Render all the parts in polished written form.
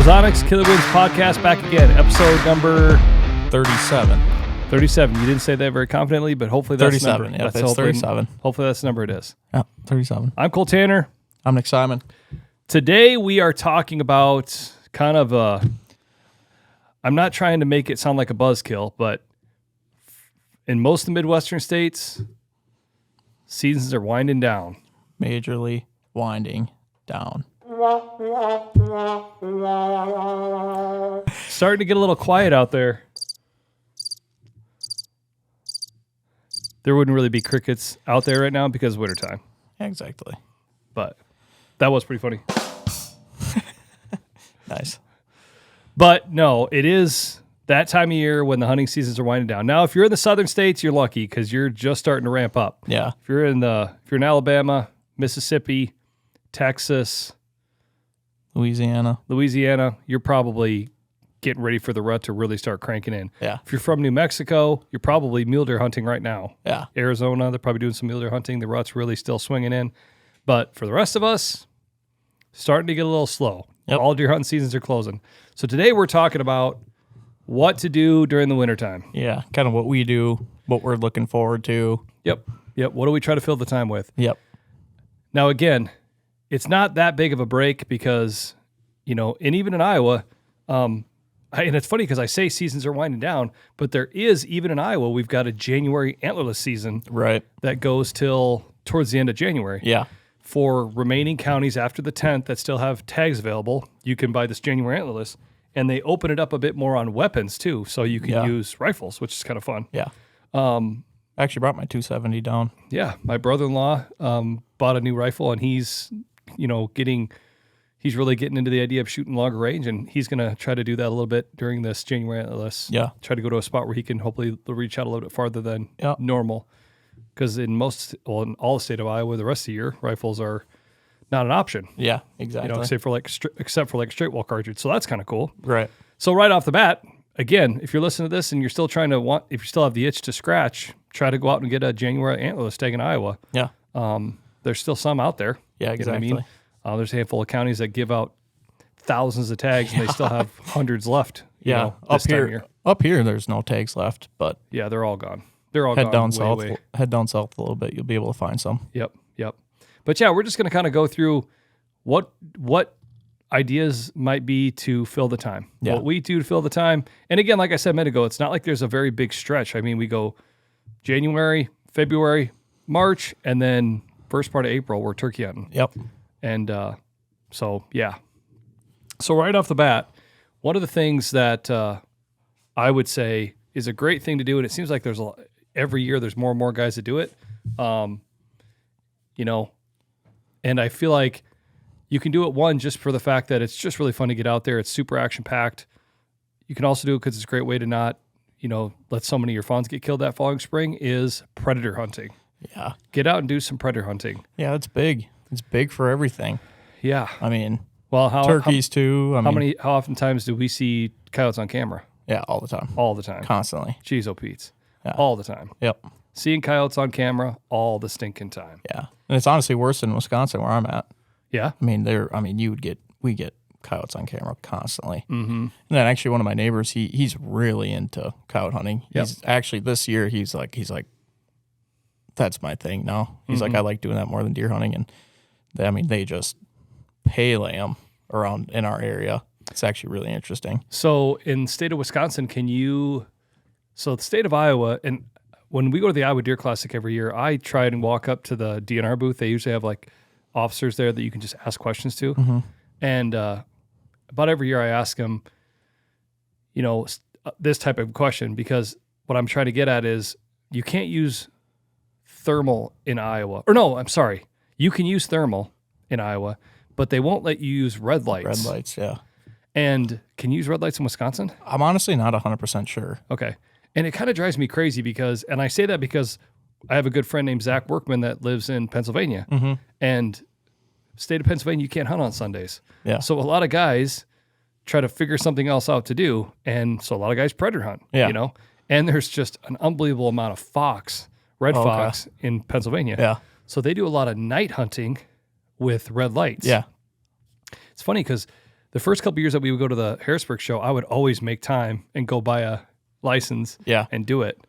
Ozonics, Killerwinds podcast back again. Episode number 37. 37. You didn't say that very confidently, but hopefully that's 37. the number. Yep, That's it's 37. Hopefully that's the number it is. Yeah, 37. I'm Cole Tanner. I'm Nick Simon. Today we are talking about kind of I'm not trying to make it sound like a buzzkill, but in most of the Midwestern states, seasons are winding down. Majorly winding down. Starting to get a little quiet out there. There wouldn't really be crickets out there right now because of wintertime. Exactly. But that was pretty funny. Nice. But no, it is that time of year when the hunting seasons are winding down. Now, if you're in the southern states, you're lucky because you're just starting to ramp up. Yeah. If you're in Alabama, Mississippi, Texas, Louisiana, you're probably getting ready for the rut to really start cranking in. Yeah. If you're from New Mexico, you're probably mule deer hunting right now. Yeah. Arizona, they're probably doing some mule deer hunting. The rut's really still swinging in. But for the rest of us, starting to get a little slow. Yep. All deer hunting seasons are closing. So today we're talking about what to do during the wintertime. Yeah. Kind of what we do, what we're looking forward to. Yep. What do we try to fill the time with? Yep. Now, again, it's not that big of a break because, and even in Iowa, and it's funny because I say seasons are winding down, but there is, even in Iowa, we've got a January antlerless season Right. that goes till towards the end of January. Yeah. For remaining counties after the 10th that still have tags available, you can buy this January antlerless, and they open it up a bit more on weapons too, so you can use rifles, which is kind of fun. Yeah. I actually brought my 270 down. Yeah, my brother-in-law bought a new rifle, and he's really getting into the idea of shooting longer range, and he's going to try to do that a little bit during this January antlerless. Yeah. Try to go to a spot where he can hopefully reach out a little bit farther than Yep. normal. Because in all the state of Iowa, the rest of the year, rifles are not an option. Yeah, exactly. Except for like straight wall cartridge. So that's kind of cool. Right. So right off the bat, again, if you're listening to this and you're still if you still have the itch to scratch, try to go out and get a January antlerless tag in Iowa. Yeah. There's still some out there. Yeah, exactly. You know what I mean? There's a handful of counties that give out thousands of tags, and they still have hundreds left. Up here, there's no tags left, but yeah, they're all gone. They're all head gone down way, south. way. Head down south a little bit. You'll be able to find some. Yep. But yeah, we're just going to kind of go through what ideas might be to fill the time. Yeah. What we do to fill the time. And again, like I said a minute ago, it's not like there's a very big stretch. I mean, we go January, February, March, and then first part of April, we're turkey hunting. Yep. And so right off the bat, one of the things that I would say is a great thing to do, and it seems like every year there's more and more guys that do it, and I feel like you can do it, one, just for the fact that it's just really fun to get out there. It's super action-packed. You can also do it because it's a great way to not, let so many of your fawns get killed that following spring, is predator hunting. Yeah. Get out and do some predator hunting. Yeah, it's big. It's big for everything. Yeah. I mean, well, turkeys too. How oftentimes do we see coyotes on camera? Yeah, all the time. All the time. Constantly. Jeez, oh Pete's. Yeah. All the time. Yep. Seeing coyotes on camera all the stinking time. Yeah. And it's honestly worse than Wisconsin where I'm at. Yeah. We get coyotes on camera constantly. Mm-hmm. And then actually one of my neighbors, he's really into coyote hunting. Yep. He's actually this year, he's like, that's my thing now. He's like, I like doing that more than deer hunting. And they just pele them around in our area. It's actually really interesting. So in the state of Wisconsin, the state of Iowa, and when we go to the Iowa Deer Classic every year, I try and walk up to the DNR booth. They usually have like officers there that you can just ask questions to. Mm-hmm. And about every year I ask them, this type of question, because what I'm trying to get at is you can't use thermal in Iowa. Or no, I'm sorry. You can use thermal in Iowa, but they won't let you use red lights. Red lights, yeah. And can you use red lights in Wisconsin? I'm honestly not 100% sure. Okay. And it kind of drives me crazy and I say that because I have a good friend named Zach Workman that lives in Pennsylvania. Mm-hmm. And state of Pennsylvania, you can't hunt on Sundays. Yeah. So a lot of guys try to figure something else out to do. And so a lot of guys predator hunt, and there's just an unbelievable amount of red fox in Pennsylvania. Yeah. So they do a lot of night hunting with red lights. Yeah. It's funny because the first couple years that we would go to the Harrisburg show, I would always make time and go buy a license and do it.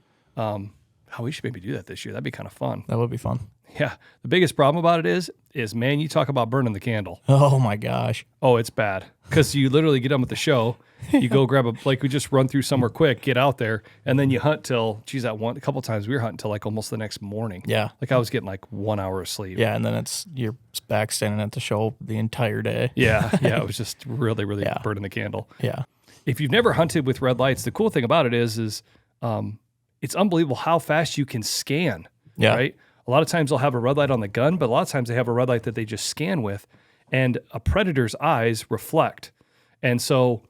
We should maybe do that this year. That'd be kind of fun. That would be fun. Yeah. The biggest problem about it is man, you talk about burning the candle. Oh my gosh. Oh, it's bad. Because you literally get done with the show, you go grab we just run through somewhere quick, get out there, and then you hunt till, a couple times we were hunting till like almost the next morning. Yeah. Like I was getting like 1 hour of sleep. Yeah, and then you're back standing at the show the entire day. Yeah. It was just really, really burning the candle. Yeah. If you've never hunted with red lights, the cool thing about it is it's unbelievable how fast you can scan. Yeah. Right? A lot of times they'll have a red light on the gun, but a lot of times they have a red light that they just scan with, and a predator's eyes reflect. And so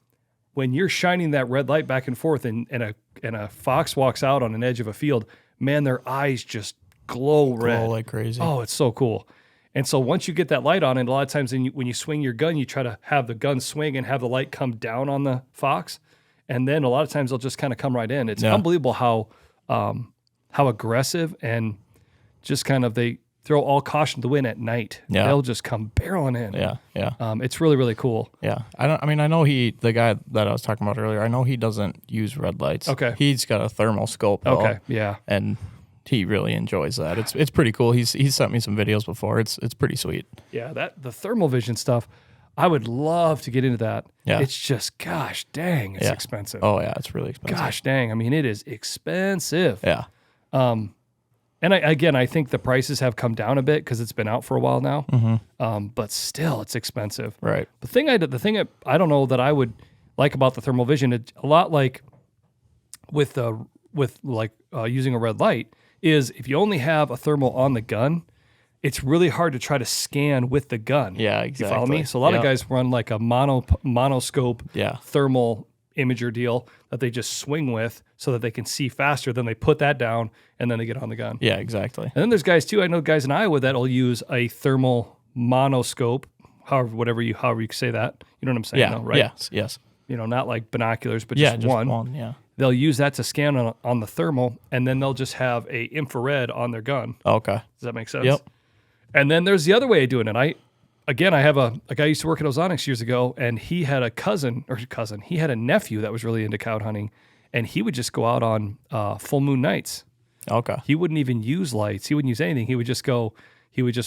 when you're shining that red light back and forth and a fox walks out on an edge of a field, man, their eyes just glow red. Glow like crazy. Oh, it's so cool. And so once you get that light on, and a lot of times when you swing your gun, you try to have the gun swing and have the light come down on the fox. And then a lot of times they'll just kind of come right in. It's unbelievable how aggressive and just kind of they throw all caution to the wind at night. Yeah. They'll just come barreling in. Yeah. It's really, really cool. Yeah. I know the guy that I was talking about earlier, I know he doesn't use red lights. Okay. He's got a thermal scope though. Okay. Yeah. And he really enjoys that. It's pretty cool. He's sent me some videos before. It's pretty sweet. Yeah, the thermal vision stuff, I would love to get into that. Yeah. It's just, gosh dang, it's expensive. Oh yeah, it's really expensive. Gosh dang, I mean, it is expensive. Yeah. And I think the prices have come down a bit because it's been out for a while now. Mm-hmm. But still, it's expensive. Right. The thing I don't know that I would like about the thermal vision, it's a lot like with using a red light, is if you only have a thermal on the gun, it's really hard to try to scan with the gun. Yeah, exactly. You follow me? So a lot of guys run like a monoscope thermal imager deal that they just swing with so that they can see faster. Then they put that down and then they get on the gun. Yeah, exactly. And then there's guys too. I know guys in Iowa that'll use a thermal monoscope, however you say that. You know what I'm saying? Yeah. Though, right? Yes. Not like binoculars, but just one. Yeah. They'll use that to scan on the thermal, and then they'll just have a infrared on their gun. Okay. Does that make sense? Yep. And then there's the other way of doing it. I have a guy used to work at Ozonics years ago, and he had he had a nephew that was really into cow hunting, and he would just go out on full moon nights. Okay. He wouldn't even use lights. He wouldn't use anything. He would just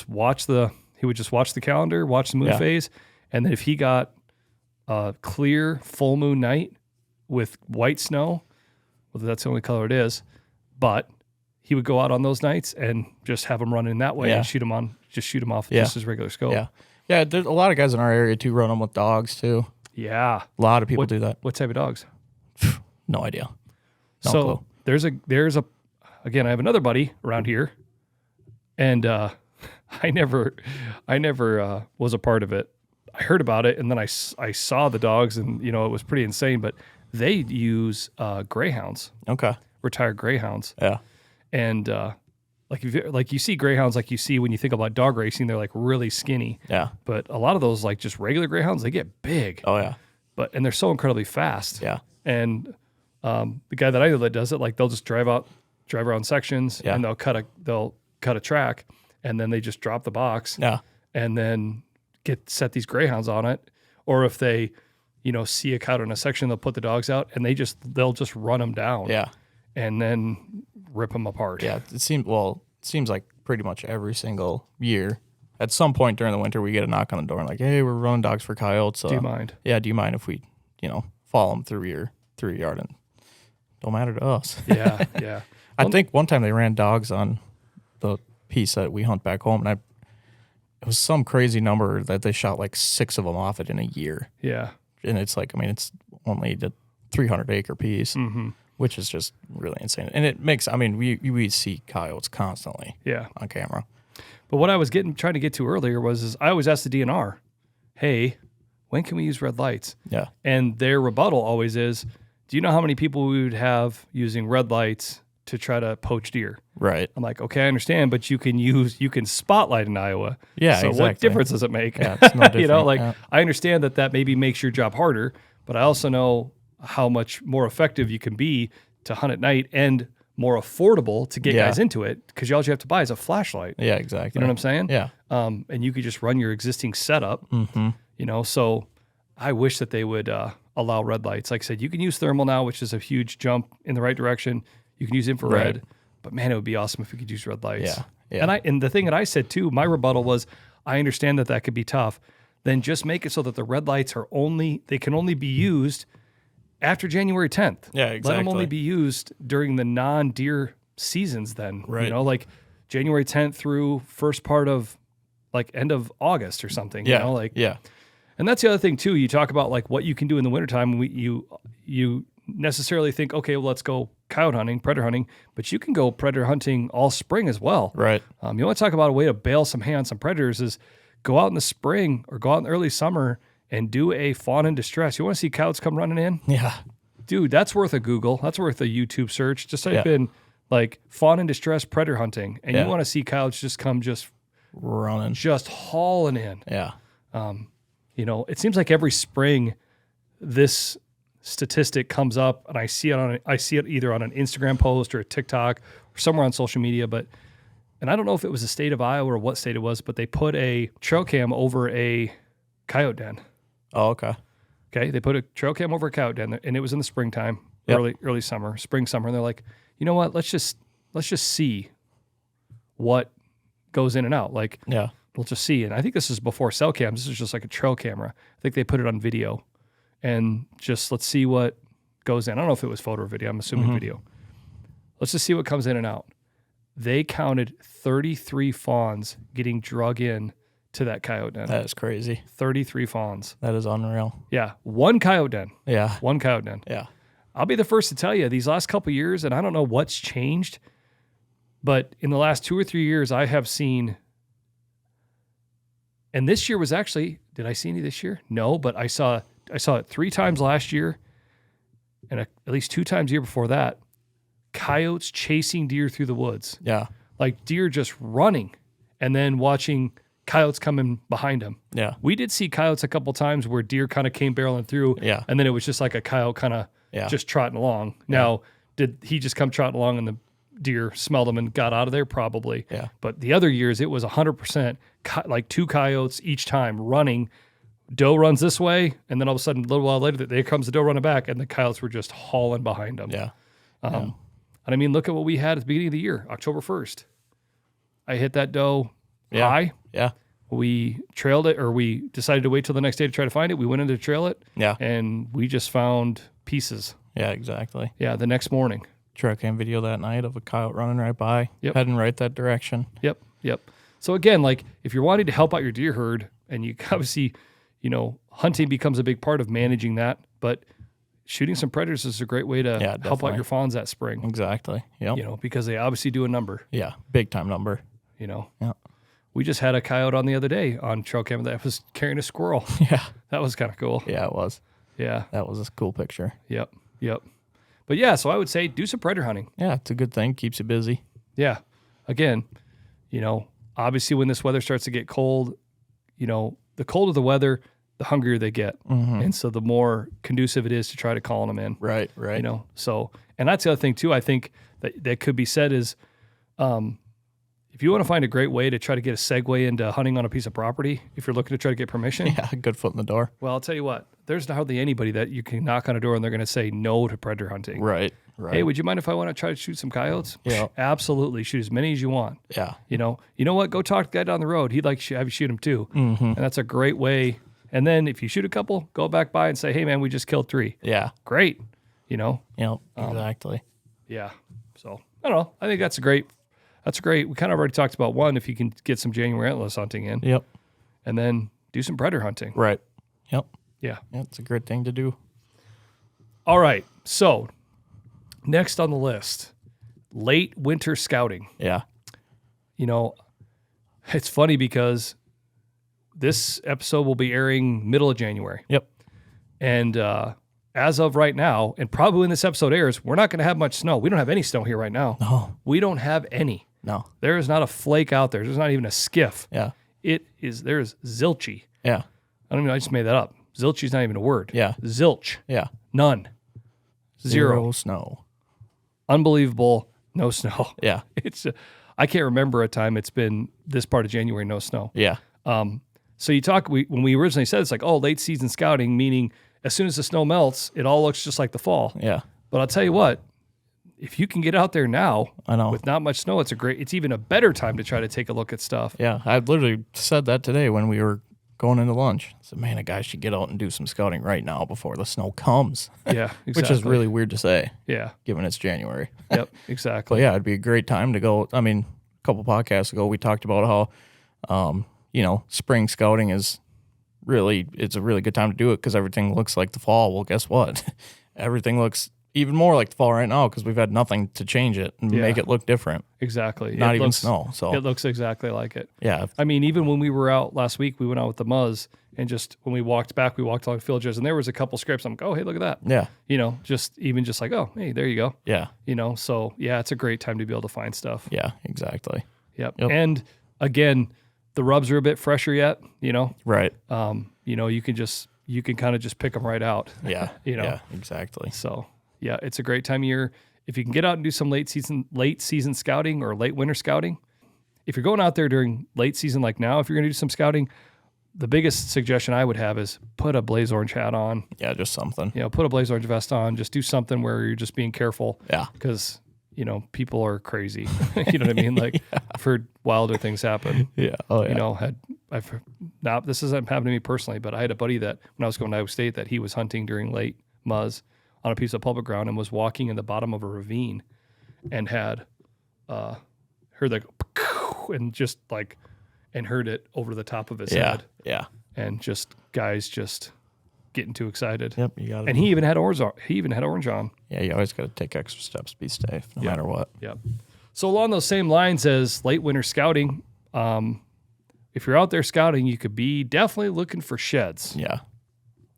watch the calendar, watch the moon phase, and then if he got a clear full moon night with white snow, whether that's the only color it is, but he would go out on those nights and just have them run in that way and shoot them off just his regular scope. Yeah. Yeah, there's a lot of guys in our area too run them with dogs too. Yeah. A lot of people do that. What type of dogs? No idea. No so clue. there's a again, I have another buddy around here, and I never was a part of it. I heard about it, and then I saw the dogs, and it was pretty insane. But they use greyhounds, retired greyhounds. Yeah. And like you see greyhounds like you see when you think about dog racing, they're like really skinny. Yeah. But a lot of those like just regular greyhounds, they get big. Oh yeah. And they're so incredibly fast. Yeah. And the guy that I know that does it, like they'll just drive around sections and they'll cut a track, and then they just drop the box. Yeah. And then set these greyhounds on it. Or if they, see a cow in a section, they'll put the dogs out and they'll just run them down. Yeah. And then rip them apart. Yeah. It seems like pretty much every single year, at some point during the winter, we get a knock on the door and like, hey, we're running dogs for coyotes. Do you mind? Yeah. Do you mind if we, follow them through your yard? And don't matter to us. Yeah. Yeah. I think one time they ran dogs on the piece that we hunt back home, and it was some crazy number that they shot like 6 of them off it in a year. Yeah. And it's like, it's only the 300-acre piece, which is just really insane. And it makes, we see coyotes constantly on camera. But what I was trying to get to earlier was I always ask the DNR, hey, when can we use red lights? Yeah. And their rebuttal always is, do you know how many people we would have using red lights to try to poach deer? Right. I'm like, okay, I understand, but you can spotlight in Iowa. Yeah, so exactly. what difference does it make? Yeah, it's no different. I understand that maybe makes your job harder, but I also know how much more effective you can be to hunt at night and more affordable to get guys into it, because all you have to buy is a flashlight. Yeah, exactly. You know what I'm saying? Yeah. And you could just run your existing setup. So I wish that they would allow red lights. Like I said, you can use thermal now, which is a huge jump in the right direction. You can use infrared, Right. but man, it would be awesome if we could use red lights. Yeah. Yeah. And the thing that I said too, my rebuttal was, I understand that could be tough. Then just make it so that the red lights they can only be used after January 10th. Yeah, Let them exactly. only be used during the non-deer seasons then. Right. You know, like January 10th through first part of like end of August or something. Yeah. You know, like, yeah. and that's the other thing too. You talk about like what you can do in the wintertime. You necessarily think, okay, well, let's go coyote hunting, predator hunting, but you can go predator hunting all spring as well. Right. You want to talk about a way to bail some hay on some predators is go out in the spring or go out in the early summer and do a fawn in distress. You want to see coyotes come running in? Yeah. Dude, that's worth a Google. That's worth a YouTube search. Just type in like fawn in distress predator hunting, and you want to see coyotes just come Running. just hauling in. Yeah. You know, it seems like every spring this statistic comes up, and I see it either on an Instagram post or a TikTok or somewhere on social media. And I don't know if it was the state of Iowa or what state it was, but they put a trail cam over a coyote den. Oh, okay. Okay, they put a trail cam over a coyote den, and it was in the springtime, early summer, spring, summer, and they're like, you know what? Let's just see what goes in and out. Like, Yeah. we'll just see. And I think this is before cell cams. This is just like a trail camera. I think they put it on video, and just let's see what goes in. I don't know if it was photo or video. I'm assuming video. Let's just see what comes in and out. They counted 33 fawns getting drug in to that coyote den. That is crazy. 33 fawns. That is unreal. Yeah, one coyote den. Yeah. One coyote den. Yeah. I'll be the first to tell you, these last couple of years, and I don't know what's changed, but in the last 2 or 3 years, I have seen, and this year was actually, did I see any this year? No, but I saw it 3 times last year, and at least 2 times the year before that, coyotes chasing deer through the woods. Yeah. Like deer just running, and then watching coyotes coming behind them. Yeah. We did see coyotes a couple times where deer kind of came barreling through, Yeah. and then it was just like a coyote kind of just trotting along. Now, did he just come trotting along and the deer smelled him and got out of there? Probably. Yeah. But the other years, it was 100% like 2 coyotes each time running. Doe runs this way, and then all of a sudden, a little while later, there comes the doe running back, and the coyotes were just hauling behind them. Yeah. And I mean, look at what we had at the beginning of the year, October 1st. I hit that doe high. Yeah. We trailed it, or we decided to wait till the next day to try to find it. We went in to trail it, Yeah. and we just found pieces. Yeah, exactly. Yeah, the next morning. Trail cam video that night of a coyote running right by, Yep. heading right that direction. Yep. So again, like if you're wanting to help out your deer herd, and you obviously, you know, hunting becomes a big part of managing that, but shooting some predators is a great way to help out definitely. your fawns that spring. Exactly. Yep. You know, because they obviously do a number. Yeah. Big time number. You know. Yeah. We just had a coyote on the other day on trail cam that was carrying a squirrel. Yeah. That was kind of cool. Yeah, it was. Yeah. That was a cool picture. Yep. But yeah, so I would say do some predator hunting. Yeah, it's a good thing. Keeps you busy. Yeah. Again, you know, obviously when this weather starts to get cold, you know, the colder the weather, the hungrier they get. And so the more conducive it is to try to call them in. Right. You know, so, and that's the other thing too, I think that could be said is, if you want to find a great way to try to get a segue into hunting on a piece of property, if you're looking to try to get permission, Yeah, good foot in the door. well, I'll tell you what, there's hardly anybody that you can knock on a door and they're going to say no to predator hunting. Right. Hey, would you mind if I want to try to shoot some coyotes? Yeah. Absolutely. Shoot as many as you want. Yeah. You know what? Go talk to the guy down the road. He'd like to have you shoot him too. And that's a great way. And then if you shoot a couple, go back by and say, hey man, we just killed 3. Yeah. Great. You know? Yep. Exactly. Yeah. So I don't know. I think that's great. We kind of already talked about one, if you can get some January antlerless hunting in, Yep. and then do some predator hunting. Right. Yep. Yeah. Yeah, it's a great thing to do. All right. So next on the list, late winter scouting. Yeah. You know, it's funny because this episode will be airing middle of January. Yep. And as of right now, and probably when this episode airs, we're not going to have much snow. We don't have any snow here right now. No. We don't have any. No. There is not a flake out there. There's not even a skiff. Yeah. There's zilchy. Yeah. I just made that up. Zilchy's not even a word. Yeah. Zilch. Yeah. None. Zero. Snow. Unbelievable. No snow. Yeah. I can't remember a time it's been this part of January, no snow. Yeah. So when we originally said it's like, oh, late season scouting, meaning as soon as the snow melts, it all looks just like the fall. Yeah. But I'll tell you what, if you can get out there now I know. with not much snow, it's even a better time to try to take a look at stuff. Yeah. I literally said that today when we were going into lunch. I said, man, a guy should get out and do some scouting right now before the snow comes. Yeah, exactly. Which is really weird to say. Yeah. Given it's January. Yep, exactly. But yeah, it'd be a great time to go. I mean, a couple podcasts ago, we talked about how, spring scouting it's a really good time to do it because everything looks like the fall. Well, guess what? Everything looks even more like the fall right now because we've had nothing to change it and make it look different. Exactly. Not even snow. So it looks exactly like it. Yeah. I mean, even when we were out last week, we went out with the Muzz, and just when we walked back, we walked along field and there was a couple scrapes. I'm like, oh, hey, look at that. Yeah. Just like, oh, hey, there you go. Yeah. So yeah, it's a great time to be able to find stuff. Yeah, exactly. Yep. And again, the rubs are a bit fresher yet, Right. You can kind of just pick them right out. Yeah. Yeah, exactly. So yeah, it's a great time of year. If you can get out and do some late season scouting or late winter scouting, if you're going out there during late season like now, if you're going to do some scouting, the biggest suggestion I would have is put a blaze orange hat on. Yeah, just something. Put a blaze orange vest on. Just do something where you're just being careful. Yeah. Because, people are crazy. You know what I mean? Like, I've heard wilder things happen. Yeah. Oh, yeah. This hasn't happened to me personally, but I had a buddy that when I was going to Iowa State that he was hunting during late Muzz on a piece of public ground and was walking in the bottom of a ravine and had heard like and just like and heard it over the top of his head. Yeah. And just guys just getting too excited. Yep. You got it. And he even had orange on. Yeah, you always got to take extra steps, be safe, no matter what. Yep. So along those same lines as late winter scouting, if you're out there scouting, you could be definitely looking for sheds. Yeah.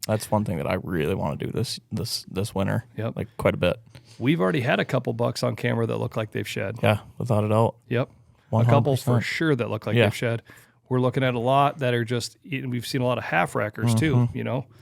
That's one thing that I really want to do this winter. Yep. Like quite a bit. We've already had a couple bucks on camera that look like they've shed. Yeah, without a doubt. Yep. 100%. A couple for sure that look like they've shed. We're looking at a lot that are we've seen a lot of half rackers too,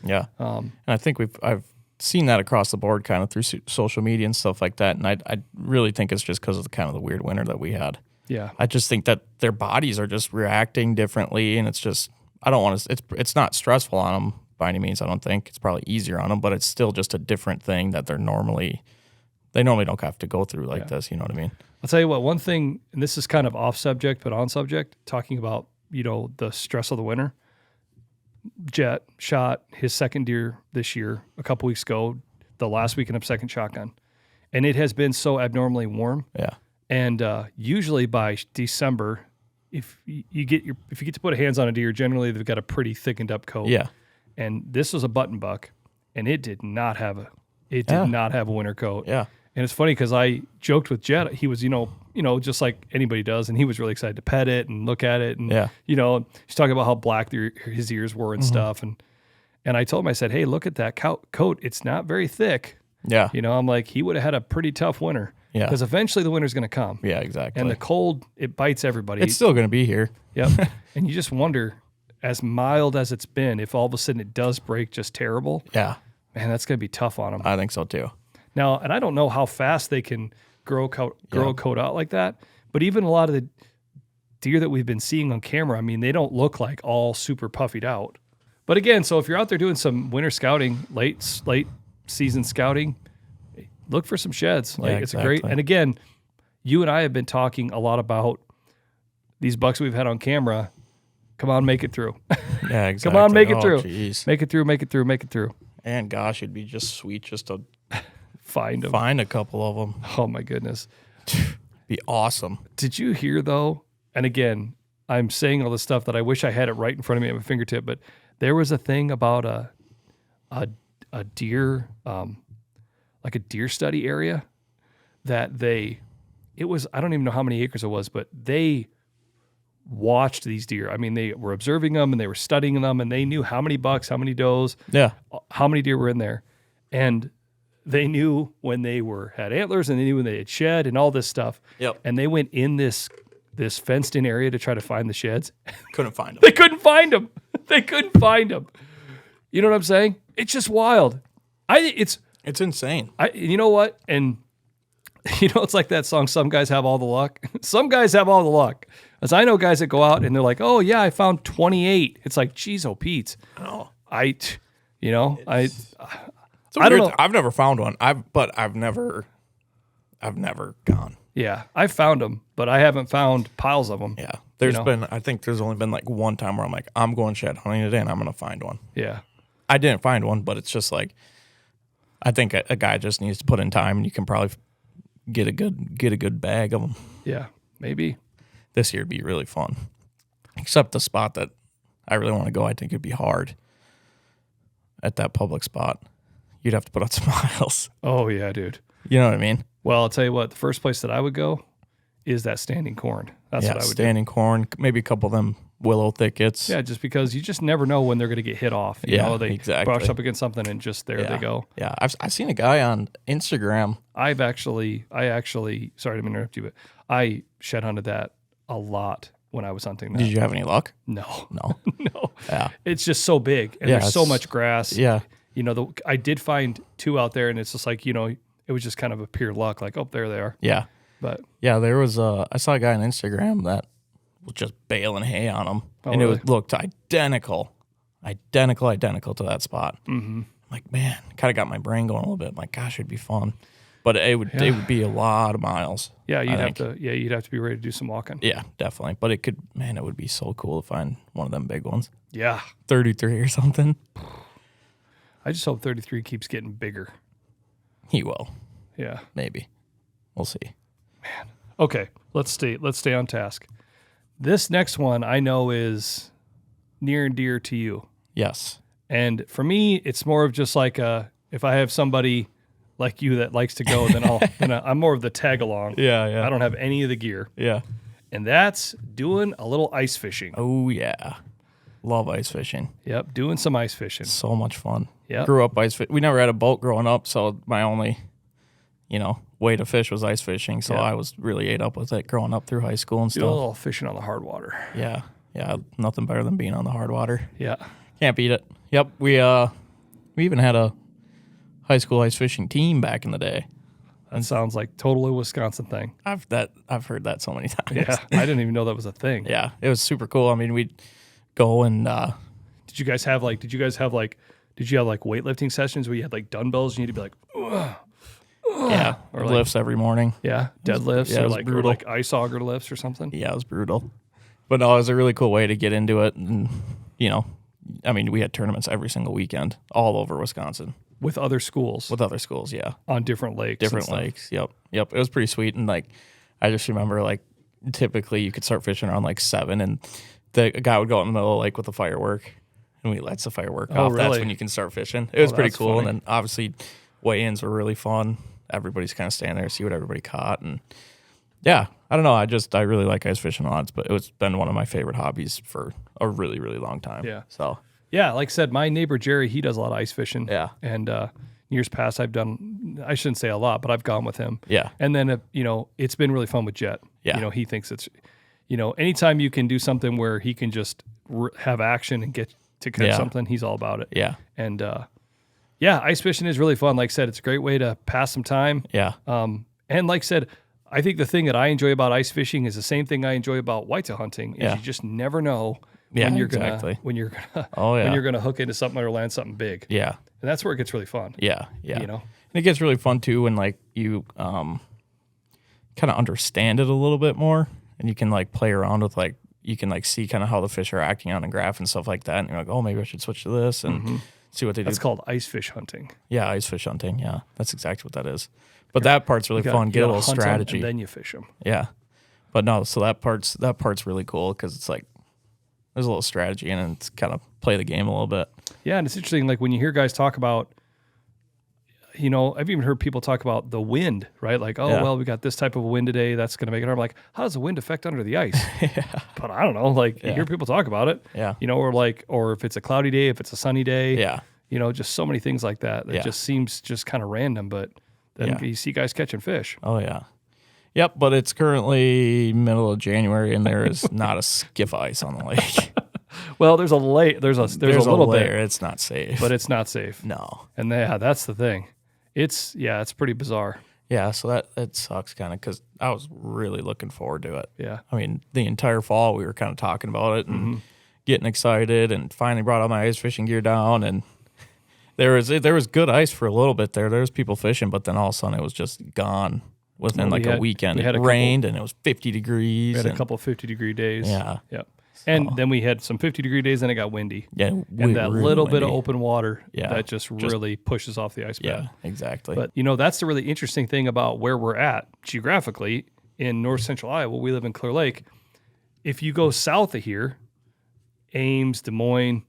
Yeah. And I think I've seen that across the board kind of through social media and stuff like that. And I really think it's just because of the weird winter that we had. Yeah. I just think that their bodies are just reacting differently. And it's just, I don't want to, it's not stressful on them by any means. I don't think it's probably easier on them, but it's still just a different thing that they normally don't have to go through like this. You know what I mean? I'll tell you what, one thing, and this is kind of off subject, but on subject, talking about, the stress of the winter. Jet shot his second deer this year, a couple weeks ago, the last weekend of second shotgun. And it has been so abnormally warm. Yeah. And usually by December, if you get to put hands on a deer, generally they've got a pretty thickened up coat. Yeah. And this was a button buck, and it did not have a winter coat. Yeah. And it's funny because I joked with Jet. He was, just like anybody does, and he was really excited to pet it and look at it. And, he's talking about how black his ears were and stuff. And I told him, I said, hey, look at that coat. It's not very thick. Yeah. I'm like, he would have had a pretty tough winter. Yeah. Because eventually the winter's going to come. Yeah, exactly. And the cold, it bites everybody. It's still going to be here. Yep. And you just wonder, as mild as it's been, if all of a sudden it does break just terrible. Yeah. Man, that's going to be tough on them. I think so too. Now, and I don't know how fast they can grow a coat out like that, but even a lot of the deer that we've been seeing on camera, I mean, they don't look like all super puffied out. But again, so if you're out there doing some winter scouting, late season scouting, look for some sheds. It's a great, and again, you and I have been talking a lot about these bucks we've had on camera. Come on, make it through. Yeah, exactly. Come on, make it through. Geez. Make it through. And gosh, it'd be just sweet just to find a couple of them. Oh my goodness. Be awesome. Did you hear though? And again, I'm saying all this stuff that I wish I had it right in front of me at my fingertip, but there was a thing about a deer, like a deer study area that I don't even know how many acres it was, but they watched these deer. I mean, they were observing them and they were studying them, and they knew how many bucks, how many does, how many deer were in there. And they knew when they had antlers, and they knew when they had shed and all this stuff. Yep. And they went in this fenced in area to try to find the sheds. Couldn't find them. They couldn't find them. You know what I'm saying? It's just wild. It's insane. You know what? And It's like that song, Some Guys Have All the Luck. Some guys have all the luck. As I know guys that go out and they're like, oh, yeah, I found 28. It's like, geez, oh, Pete. Oh. I don't know. I've never found one. I've never gone. Yeah, I've found them, but I haven't found piles of them. Yeah. I think there's only been like one time where I'm like, I'm going shed hunting today and I'm going to find one. Yeah. I didn't find one, but it's just like, I think a guy just needs to put in time and you can probably get a good bag of them. Yeah, maybe. This year would be really fun. Except the spot that I really want to go, I think it'd be hard. At that public spot, you'd have to put out some miles. Oh, yeah, dude. You know what I mean? Well, I'll tell you what, the first place that I would go is that standing corn. That's what I would standing corn, maybe a couple of them willow thickets. Yeah, just because you just never know when they're going to get hit off. You know, they exactly. brush up against something and just there they go. Yeah, I've seen a guy on Instagram. I actually, sorry to interrupt you, but I shed hunted that a lot when I was hunting that. Did you have any luck? No. No. No. Yeah. It's just so big and there's so much grass. Yeah. I did find 2 out there and it's just like, it was just kind of a pure luck. Like, oh, there they are. Yeah. But yeah, there was I saw a guy on Instagram that was just baling hay on them. Oh, and really? it looked identical to that spot. Mm-hmm. Like, man, kind of got my brain going a little bit. I'm like, gosh, it'd be fun. But it would be a lot of miles. Yeah, you'd have to be ready to do some walking. Yeah, definitely. But it would be so cool to find one of them big ones. Yeah. 33 or something. I just hope 33 keeps getting bigger. He will. Yeah. Maybe. We'll see. Man. Okay, let's stay on task. This next one I know is near and dear to you. Yes. And for me, it's more of just like if I have somebody like you that likes to go, then I'm more of the tag along. Yeah. I don't have any of the gear. Yeah. And that's doing a little ice fishing. Oh, yeah. Love ice fishing. Yep, doing some ice fishing. So much fun. Yeah. Grew up ice fishing. We never had a boat growing up, so my only, way to fish was ice fishing. So I was really ate up with it growing up through high school and Do a stuff. little fishing on the hard water. Yeah. Yeah. Nothing better than being on the hard water. Yeah. Can't beat it. Yep. We even had a high school ice fishing team back in the day. That sounds like totally Wisconsin thing. I've heard that so many times. Yeah. I didn't even know that was a thing. Yeah. It was super cool. I mean, we'd go and did you have weightlifting sessions where you had like dumbbells and you'd be like, ugh, yeah, or lifts every morning. Yeah, deadlifts it or was like brutal. ice auger lifts or something. Yeah, it was brutal. But no, it was a really cool way to get into it. And, we had tournaments every single weekend all over Wisconsin. With other schools. Yeah. On different lakes. Different lakes, yep. It was pretty sweet. And, I just remember, typically you could start fishing around, 7, and the guy would go out in the middle of the lake with a firework, and we lights the firework off. Really? That's when you can start fishing. It was pretty cool. Funny. And then, obviously, weigh-ins were really fun. Everybody's kind of standing there, see what everybody caught. And, yeah, I don't know. I really like ice fishing a lot, but it's been one of my favorite hobbies for a really, really long time. Yeah. So... Yeah, like I said, my neighbor Jerry, he does a lot of ice fishing. Yeah. And years past, I've done, I shouldn't say a lot, but I've gone with him. Yeah. And then, it's been really fun with Jet. Yeah. He thinks it's, anytime you can do something where he can just have action and get to catch something, he's all about it. Yeah. And, ice fishing is really fun. Like I said, it's a great way to pass some time. Yeah. And like I said, I think the thing that I enjoy about ice fishing is the same thing I enjoy about whitetail hunting. Is you just never know when you're gonna hook into something or land something big. Yeah. And that's where it gets really fun. Yeah. Yeah. And it gets really fun too when you kind of understand it a little bit more, and you can play around with you can see kind of how the fish are acting on a graph and stuff like that, and you're like, oh, maybe I should switch to this and see what they do. That's called ice fish hunting. Yeah, ice fish hunting. Yeah, that's exactly what that is. But that part's really fun. Get a little strategy, and then you fish them. Yeah, but no, so that part's really cool because it's there's a little strategy in it. It's kind of play the game a little bit. Yeah, and it's interesting. When you hear guys talk about, I've even heard people talk about the wind, right? Well, we got this type of wind today. That's going to make it hard. I'm like, how does the wind affect under the ice? But I don't know. You hear people talk about it. Yeah. Or if it's a cloudy day, if it's a sunny day. Yeah. Just so many things like that. That just seems just kind of random, but then you see guys catching fish. Oh, yeah. Yep, but it's currently middle of January, and there is not a skiff ice on the lake. Well, there's a little layer. bit. It's not safe. But it's not safe. No. And that's the thing. It's pretty bizarre. Yeah, so that sucks kind of because I was really looking forward to it. Yeah. I mean, the entire fall we were kind of talking about it and getting excited, and finally brought all my ice fishing gear down, and there was good ice for a little bit there. There was people fishing, but then all of a sudden it was just gone within a weekend. It rained and it was 50 degrees. We had a couple of 50-degree days. Yeah. Yep. And then we had some 50-degree days, and it got windy. Yeah, and that really little windy. bit of open water Yeah, that just really pushes off the ice bed. Yeah, exactly. But, that's the really interesting thing about where we're at geographically in north central Iowa. We live in Clear Lake. If you go south of here, Ames, Des Moines,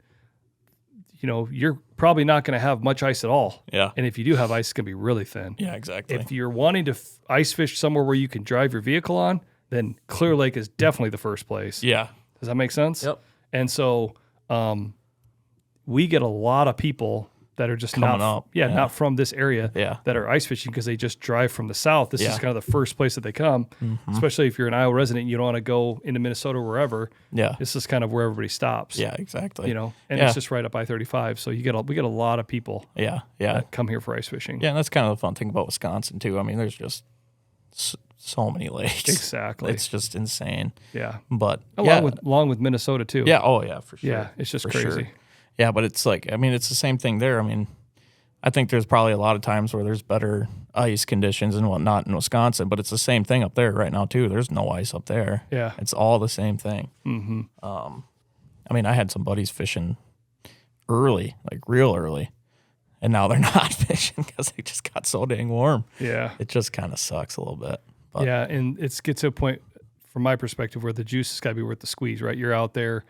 you're probably not going to have much ice at all. Yeah. And if you do have ice, it's going to be really thin. Yeah, exactly. If you're wanting to ice fish somewhere where you can drive your vehicle on, then Clear Lake is definitely the first place. Yeah. Does that make sense? Yep. And so we get a lot of people that are just not from this area that are ice fishing because they just drive from the south. This is kind of the first place that they come, especially if you're an Iowa resident and you don't want to go into Minnesota or wherever. Yeah. This is kind of where everybody stops. Yeah, exactly. And it's just right up I-35. So we get a lot of people that come here for ice fishing. Yeah, and that's kind of the fun thing about Wisconsin, too. I mean, there's just so many lakes. Exactly. It's just insane. Yeah. But along with Minnesota, too. Yeah, oh, yeah, for sure. Yeah, it's just crazy. Sure. Yeah, but it's it's the same thing there. I mean, I think there's probably a lot of times where there's better ice conditions and whatnot in Wisconsin, but it's the same thing up there right now, too. There's no ice up there. Yeah. It's all the same thing. Mm-hmm. I mean, I had some buddies fishing early, like real early, and now they're not fishing because they just got so dang warm. Yeah. It just kind of sucks a little bit. But. Yeah, and it gets to a point, from my perspective, where the juice has got to be worth the squeeze, right? You're out there,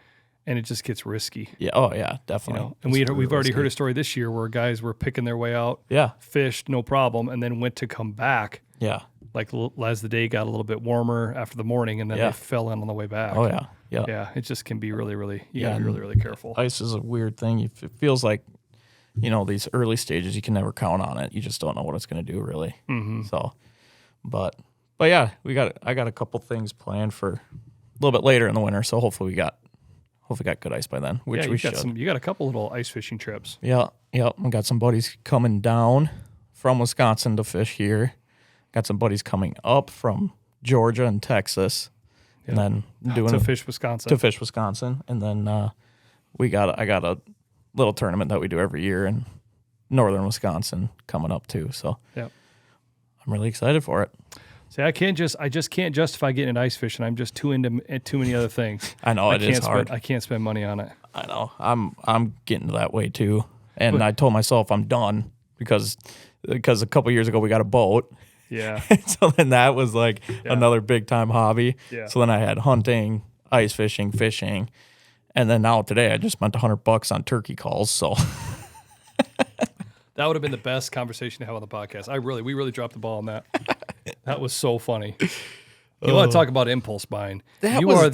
and it just gets risky. Yeah. Oh, yeah, definitely. And we've already heard a story this year where guys were picking their way out, fished, no problem, and then went to come back. Yeah. Like as the day got a little bit warmer after the morning, and then they fell in on the way back. Oh, yeah. Yeah. Yeah, it just can be really, really, you got to be really, really careful. Ice is a weird thing. It feels like, these early stages, you can never count on it. You just don't know what it's going to do, really. Mm-hmm. So, but yeah, I got a couple things planned for a little bit later in the winter. So hopefully we got good ice by then, which we should. You got a couple little ice fishing trips. Yeah. I got some buddies coming down from Wisconsin to fish here. Got some buddies coming up from Georgia and Texas, and then to fish Wisconsin. And then I got a little tournament that we do every year in northern Wisconsin coming up too. So I'm really excited for it. See, I just can't justify getting ice fishing. I'm just too into too many other things. I know it is hard. I can't spend money on it. I know. I'm getting that way too. And I told myself I'm done because a couple years ago we got a boat. Yeah. So then that was like another big time hobby. Yeah. So then I had hunting, ice fishing, and then now today I just spent $100 on turkey calls. So that would have been the best conversation to have on the podcast. We really dropped the ball on that. That was so funny. You want to talk about impulse buying? You are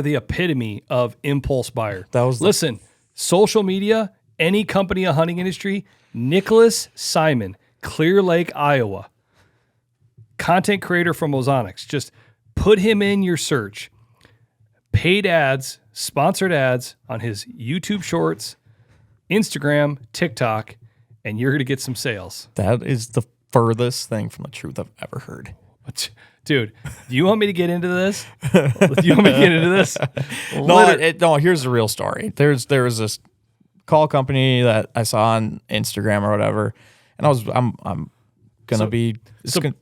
the epitome of impulse buyer. Listen, social media, any company in hunting industry, Nicholas Simon, Clear Lake, Iowa, content creator from Ozonics. Just put him in your search. Paid ads, sponsored ads on his YouTube Shorts, Instagram, TikTok, and you're going to get some sales. That is the furthest thing from the truth I've ever heard. Dude, do you want me to get into this? No, here's the real story. There was this call company that I saw on Instagram or whatever, and I'm gonna be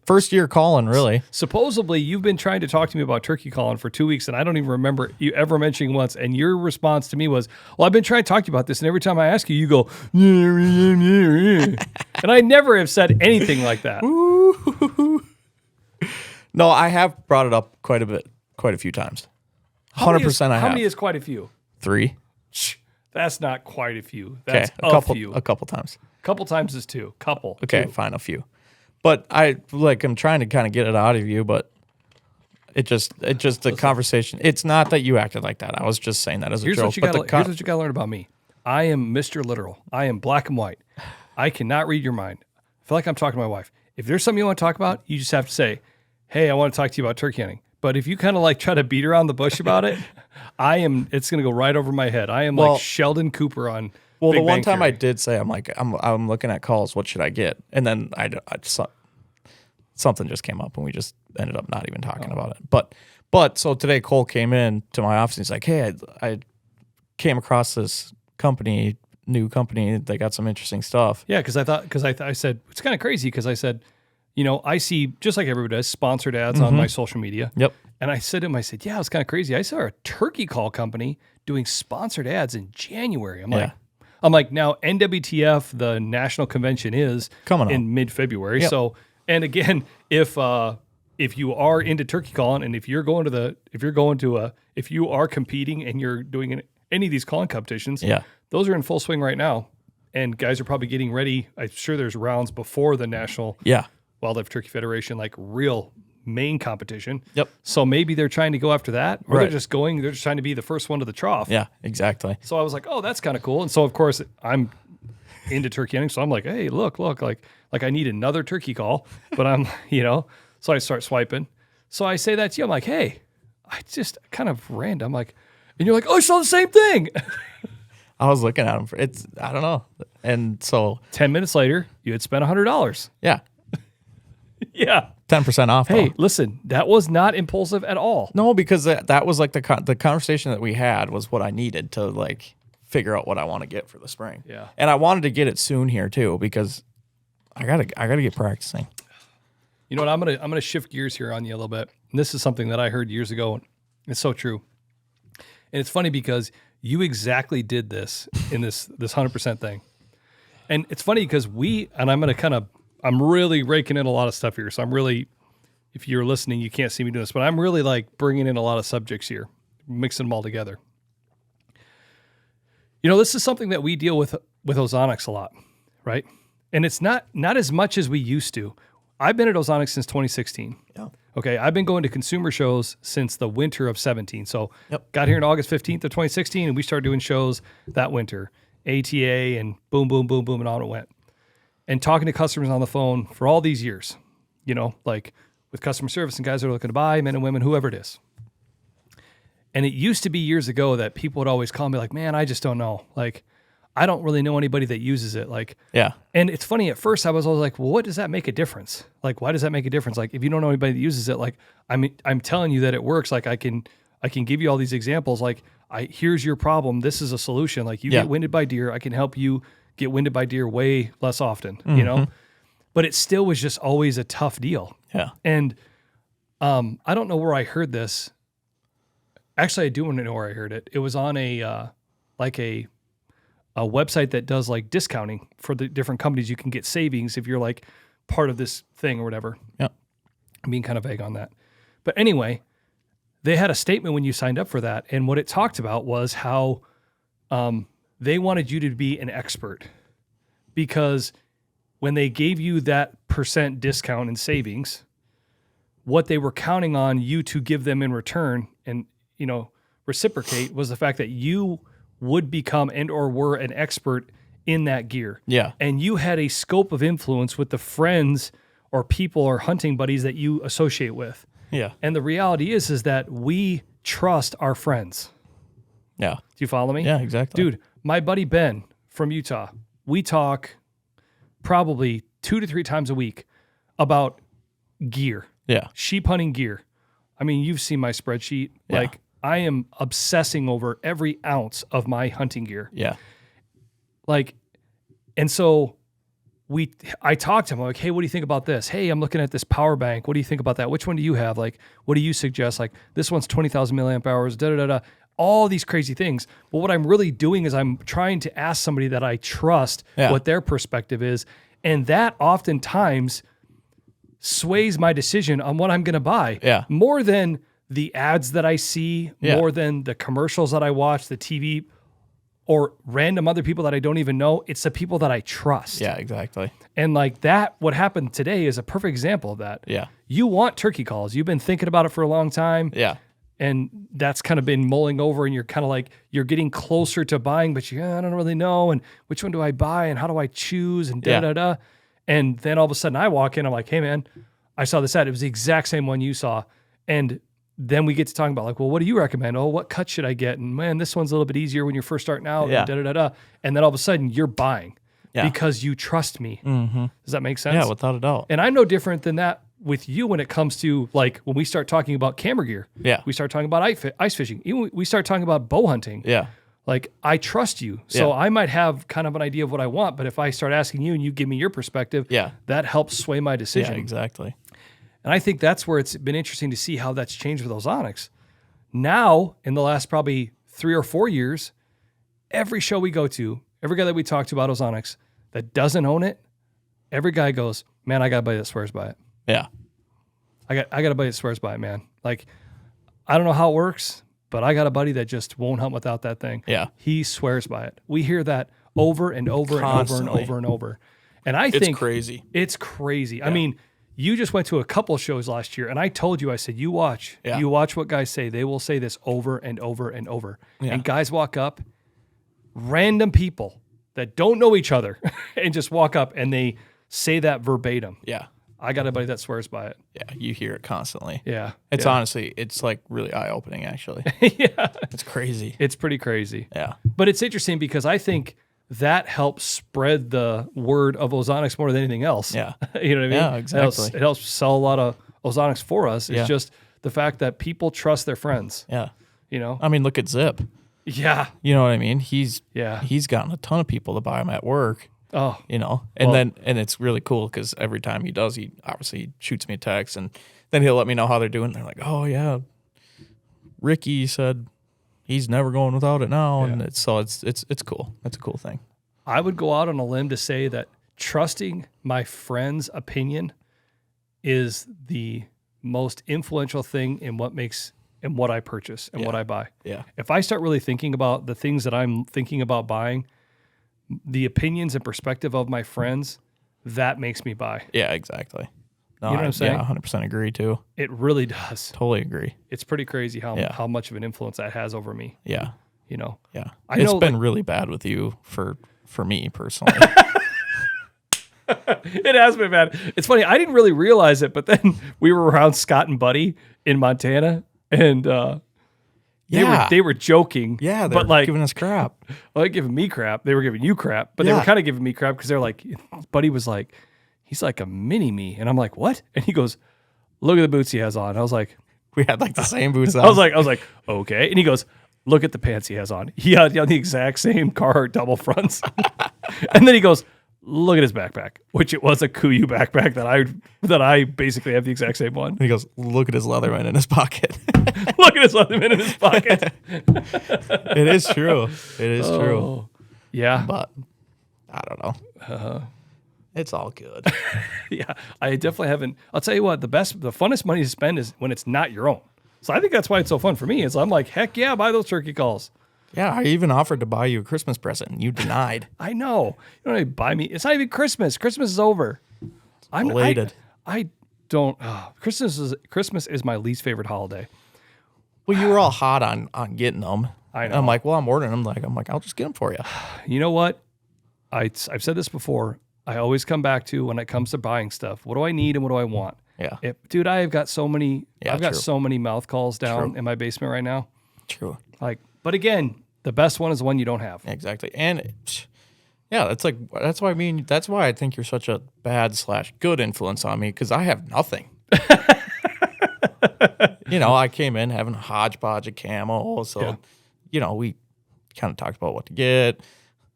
first year calling, really. Supposedly, you've been trying to talk to me about turkey calling for 2 weeks, and I don't even remember you ever mentioning once. And your response to me was, "Well, I've been trying to talk to you about this, and every time I ask you, you go, and I never have said anything like that." No, I have brought it up quite a few times. 100%, I have. How many is quite a few? 3. That's not quite a few. That's a few. A couple times. A couple times is 2. Couple. Okay, 2. fine, a few. But I'm trying to kind of get it out of you, but it just a conversation. It's not that you acted like that. I was just saying that as a joke. Here's what you got to learn about me. I am Mr. Literal. I am black and white. I cannot read your mind. I feel like I'm talking to my wife. If there's something you want to talk about, you just have to say, "Hey, I want to talk to you about turkey hunting." But if you kind of like try to beat around the bush about it, it's going to go right over my head. I am like Sheldon Cooper on Well, Big the one Bang time Theory. I did say, I'm looking at calls. What should I get? And then I just something just came up and we just ended up not even talking about it. But so today Cole came in to my office and he's like, hey, I came across this new company. They got some interesting stuff. Yeah, because I said, it's kind of crazy because I said, I see, just like everybody does, sponsored ads on my social media. Yep. And I said to him, I said, yeah, it's kind of crazy. I saw a turkey call company doing sponsored ads in January. I'm like, now NWTF, the national convention, is coming in mid-February. Yep. So, and again, if you are into turkey calling and if you are competing and you're doing any of these calling competitions, those are in full swing right now. And guys are probably getting ready. I'm sure there's rounds before the National Wildlife Turkey Federation, like real main competition. Yep. So maybe they're trying to go after that, or they're just trying to be the first one to the trough. Yeah, exactly. So I was like, oh, that's kind of cool. And so of course I'm into turkey hunting. So I'm like, hey, look, like I need another turkey call, but I'm, so I start swiping. So I say that to you. I'm like, hey, I just kind of random, like, and you're like, oh, I saw the same thing. I was looking at them I don't know. And so 10 minutes later, you had spent $100. Yeah. Yeah. 10% off. Hey, listen, that was not impulsive at all. No, because that was like the conversation that we had was what I needed to like figure out what I want to get for the spring. Yeah. And I wanted to get it soon here too, because I gotta get practicing. You know what? I'm gonna shift gears here on you a little bit. And this is something that I heard years ago, and it's so true. And it's funny because you exactly did this in this 100% thing. And it's funny because I'm really raking in a lot of stuff here. So I'm really, if you're listening, you can't see me doing this, but I'm really like bringing in a lot of subjects here, mixing them all together. This is something that we deal with Ozonics a lot, right? And it's not as much as we used to. I've been at Ozonics since 2016. Yeah. Okay, I've been going to consumer shows since the winter of 17. So got here on August 15th of 2016, and we started doing shows that winter, ATA, and boom, boom, boom, boom, and on it went. And talking to customers on the phone for all these years, like with customer service and guys that are looking to buy, men and women, whoever it is. And it used to be years ago that people would always call me like, man, I just don't know. Like, I don't really know anybody that uses it. Like, yeah. And it's funny, at first I was always like, well, what does that make a difference? Like, why does that make a difference? Like, if you don't know anybody that uses it, like, I'm telling you that it works. Like, I can give you all these examples. Like, here's your problem. This is a solution. Like, you get winded by deer. I can help you get winded by deer way less often, But it still was just always a tough deal. Yeah. And I don't know where I heard this. Actually, I do want to know where I heard it. It was on a website that does like discounting for the different companies. You can get savings if you're like part of this thing or whatever. Yeah. I'm being kind of vague on that. But anyway, they had a statement when you signed up for that. And what it talked about was how they wanted you to be an expert, because when they gave you that % discount in savings, what they were counting on you to give them in return and, reciprocate was the fact that you would become and or were an expert in that gear. Yeah. And you had a scope of influence with the friends or people or hunting buddies that you associate with. Yeah. And the reality is that we trust our friends. Yeah. Do you follow me? Yeah, exactly. Dude, my buddy Ben from Utah, we talk probably 2 to 3 times a week about gear. Yeah. Sheep hunting gear. I mean, you've seen my spreadsheet. Yeah. Like, I am obsessing over every ounce of my hunting gear. Yeah. Like, and so I talked to him, like, hey, what do you think about this? Hey, I'm looking at this power bank. What do you think about that? Which one do you have? Like, what do you suggest? Like, this one's 20,000 milliamp hours, all these crazy things. But what I'm really doing is I'm trying to ask somebody that I trust what their perspective is. And that oftentimes sways my decision on what I'm going to buy. Yeah. More than the ads that I see, more than the commercials that I watch, the TV, or random other people that I don't even know. It's the people that I trust. Yeah, exactly. And like that, what happened today is a perfect example of that. Yeah. You want turkey calls. You've been thinking about it for a long time. Yeah. And that's kind of been mulling over, and you're kind of like, you're getting closer to buying, but I don't really know. And which one do I buy? And how do I choose? And And then all of a sudden I walk in, I'm like, hey man, I saw this ad. It was the exact same one you saw. And then we get to talking about like, well, what do you recommend? Oh, what cut should I get? And man, this one's a little bit easier when you're first starting out. Yeah. And then all of a sudden you're buying because you trust me. Mm-hmm. Does that make sense? Yeah, without a doubt. And I'm no different than that with you when it comes to like when we start talking about camera gear. Yeah. We start talking about ice fishing. Even we start talking about bow hunting. Yeah. Like I trust you. So I might have kind of an idea of what I want, but if I start asking you and you give me your perspective, that helps sway my decision. Yeah, exactly. And I think that's where it's been interesting to see how that's changed with Ozonics. Now, in the last probably 3 or 4 years, every show we go to, every guy that we talk to about Ozonics that doesn't own it, every guy goes, man, I got a buddy that swears by it. Yeah. I got a buddy that swears by it, man. Like, I don't know how it works, but I got a buddy that just won't hunt without that thing. Yeah. He swears by it. We hear that over and over Constantly. and over and over and over. And I think crazy. It's crazy. Yeah. I mean, you just went to a couple shows last year, and I told you, I said, you watch what guys say. They will say this over and over and over. Yeah. And guys walk up, random people that don't know each other, and just walk up and they say that verbatim. Yeah. I got a buddy that swears by it. Yeah. You hear it constantly. Yeah. It's honestly, it's like really eye-opening, actually. Yeah. It's crazy. It's pretty crazy. Yeah. But it's interesting because I think that helps spread the word of Ozonics more than anything else. Yeah. You know what I mean? Yeah, exactly. It helps sell a lot of Ozonics for us. It's just the fact that people trust their friends. Yeah. You know? I mean, look at Zip. Yeah. You know what I mean? He's gotten a ton of people to buy him at work. Oh. You know? And and it's really cool because every time he does, he obviously shoots me a text and then he'll let me know how they're doing. They're like, oh yeah, Ricky said he's never going without it now. And it's cool. It's a cool thing. I would go out on a limb to say that trusting my friend's opinion is the most influential thing in what I purchase and what I buy. Yeah. If I start really thinking about the things that I'm thinking about buying, the opinions and perspective of my friends, that makes me buy. Yeah, exactly. No, You know what I'm saying? Yeah, 100% agree too. It really does. Totally agree. It's pretty crazy how much of an influence that has over me. Yeah. You know? Yeah. I It's know, been really bad with you for me personally. It has been bad. It's funny. I didn't really realize it, but then we were around Scott and Buddy in Montana, and they were joking. Yeah, but like giving us crap. Well, they're giving me crap. They were giving you crap, but they were kind of giving me crap because they're like, Buddy was like, he's like a mini me, and I'm like, what? And he goes, look at the boots he has on. I was like, we had like the same boots on. I was like, okay. And he goes, look at the pants he has on. He had on the exact same Carhartt double fronts. And then he goes, look at his backpack, which it was a Kuiu backpack that I basically have the exact same one. And he goes, look at his Leatherman in his pocket. Look at his Leatherman in his pocket. It is true. It is true. Yeah. But I don't know. It's all good. Yeah. I definitely haven't. I'll tell you what, the funnest money to spend is when it's not your own. So I think that's why it's so fun for me. Is I'm like, heck yeah, buy those turkey calls. Yeah, I even offered to buy you a Christmas present, and you denied. I know. You don't even buy me. It's not even Christmas. Christmas is over. I'm belated. I don't. Christmas is my least favorite holiday. Well, you were all hot on getting them. I know. I'm like, well, I'm ordering them. I'm like, I'll just get them for you. You know what? I've said this before. I always come back to when it comes to buying stuff. What do I need and what do I want? Yeah. Dude, I have got so many. Yeah, I've got true. so many mouth calls down in my basement right now. True. Like, but again, the best one is the one you don't have. Exactly. And that's why I think you're such a bad/good influence on me because I have nothing. You know, I came in having a hodgepodge of camo. So, you know, we kind of talked about what to get.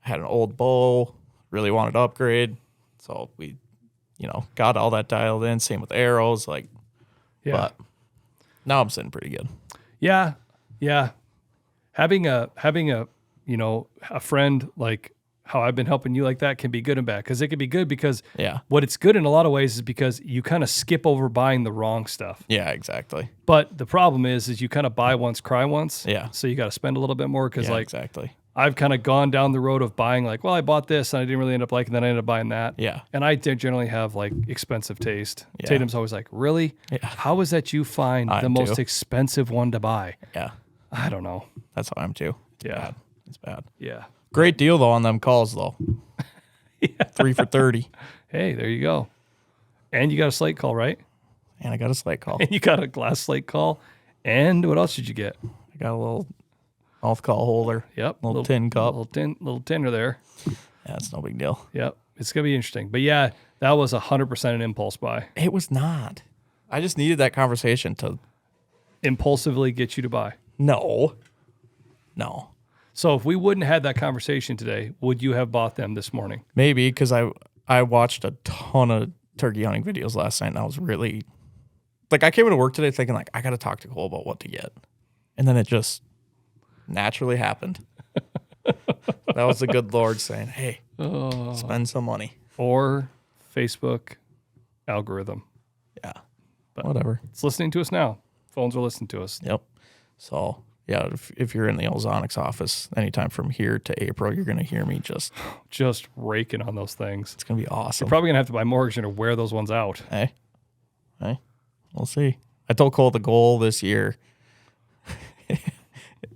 I had an old bow, really wanted to upgrade. So we, you know, got all that dialed in. Same with arrows. Like, but now I'm sitting pretty good. Yeah. Yeah. Having a you know, a friend like how I've been helping you like that can be good and bad, because it can be good because what it's good in a lot of ways is because you kind of skip over buying the wrong stuff. Yeah, exactly. But the problem is you kind of buy once, cry once. Yeah. So you got to spend a little bit more because exactly. I've kind of gone down the road of buying like, well, I bought this and I didn't really end up liking, then I ended up buying that. Yeah. And I generally have like expensive taste. Yeah. Tatum's always like, really? Yeah. How is that you find the most expensive one to buy? Yeah. I don't know. That's how I'm too. Yeah. It's bad. Yeah. Great deal though on them calls though. 3 for $30. Hey, there you go. And you got a slate call, right? And I got a slate call. And you got a glass slate call. And what else did you get? I got a little mouth call holder. Yep. Little tin cup. Little tinner there. Yeah, it's no big deal. Yep. It's gonna be interesting. But yeah, that was 100% an impulse buy. It was not. I just needed that conversation to impulsively get you to buy. No. So if we wouldn't have had that conversation today, would you have bought them this morning? Maybe, because I watched a ton of turkey hunting videos last night, and I was really like, I came into work today thinking like, I got to talk to Cole about what to get, and then it just naturally happened. That was the good Lord saying, "Hey, spend some money." Or Facebook algorithm. Yeah, but whatever. It's listening to us now. Phones are listening to us. Yep. So yeah, if you're in the Ozonics office anytime from here to April, you're gonna hear me just raking on those things. It's gonna be awesome. You're probably gonna have to buy mortgage or wear those ones out. Hey, we'll see. I told Cole the goal this year,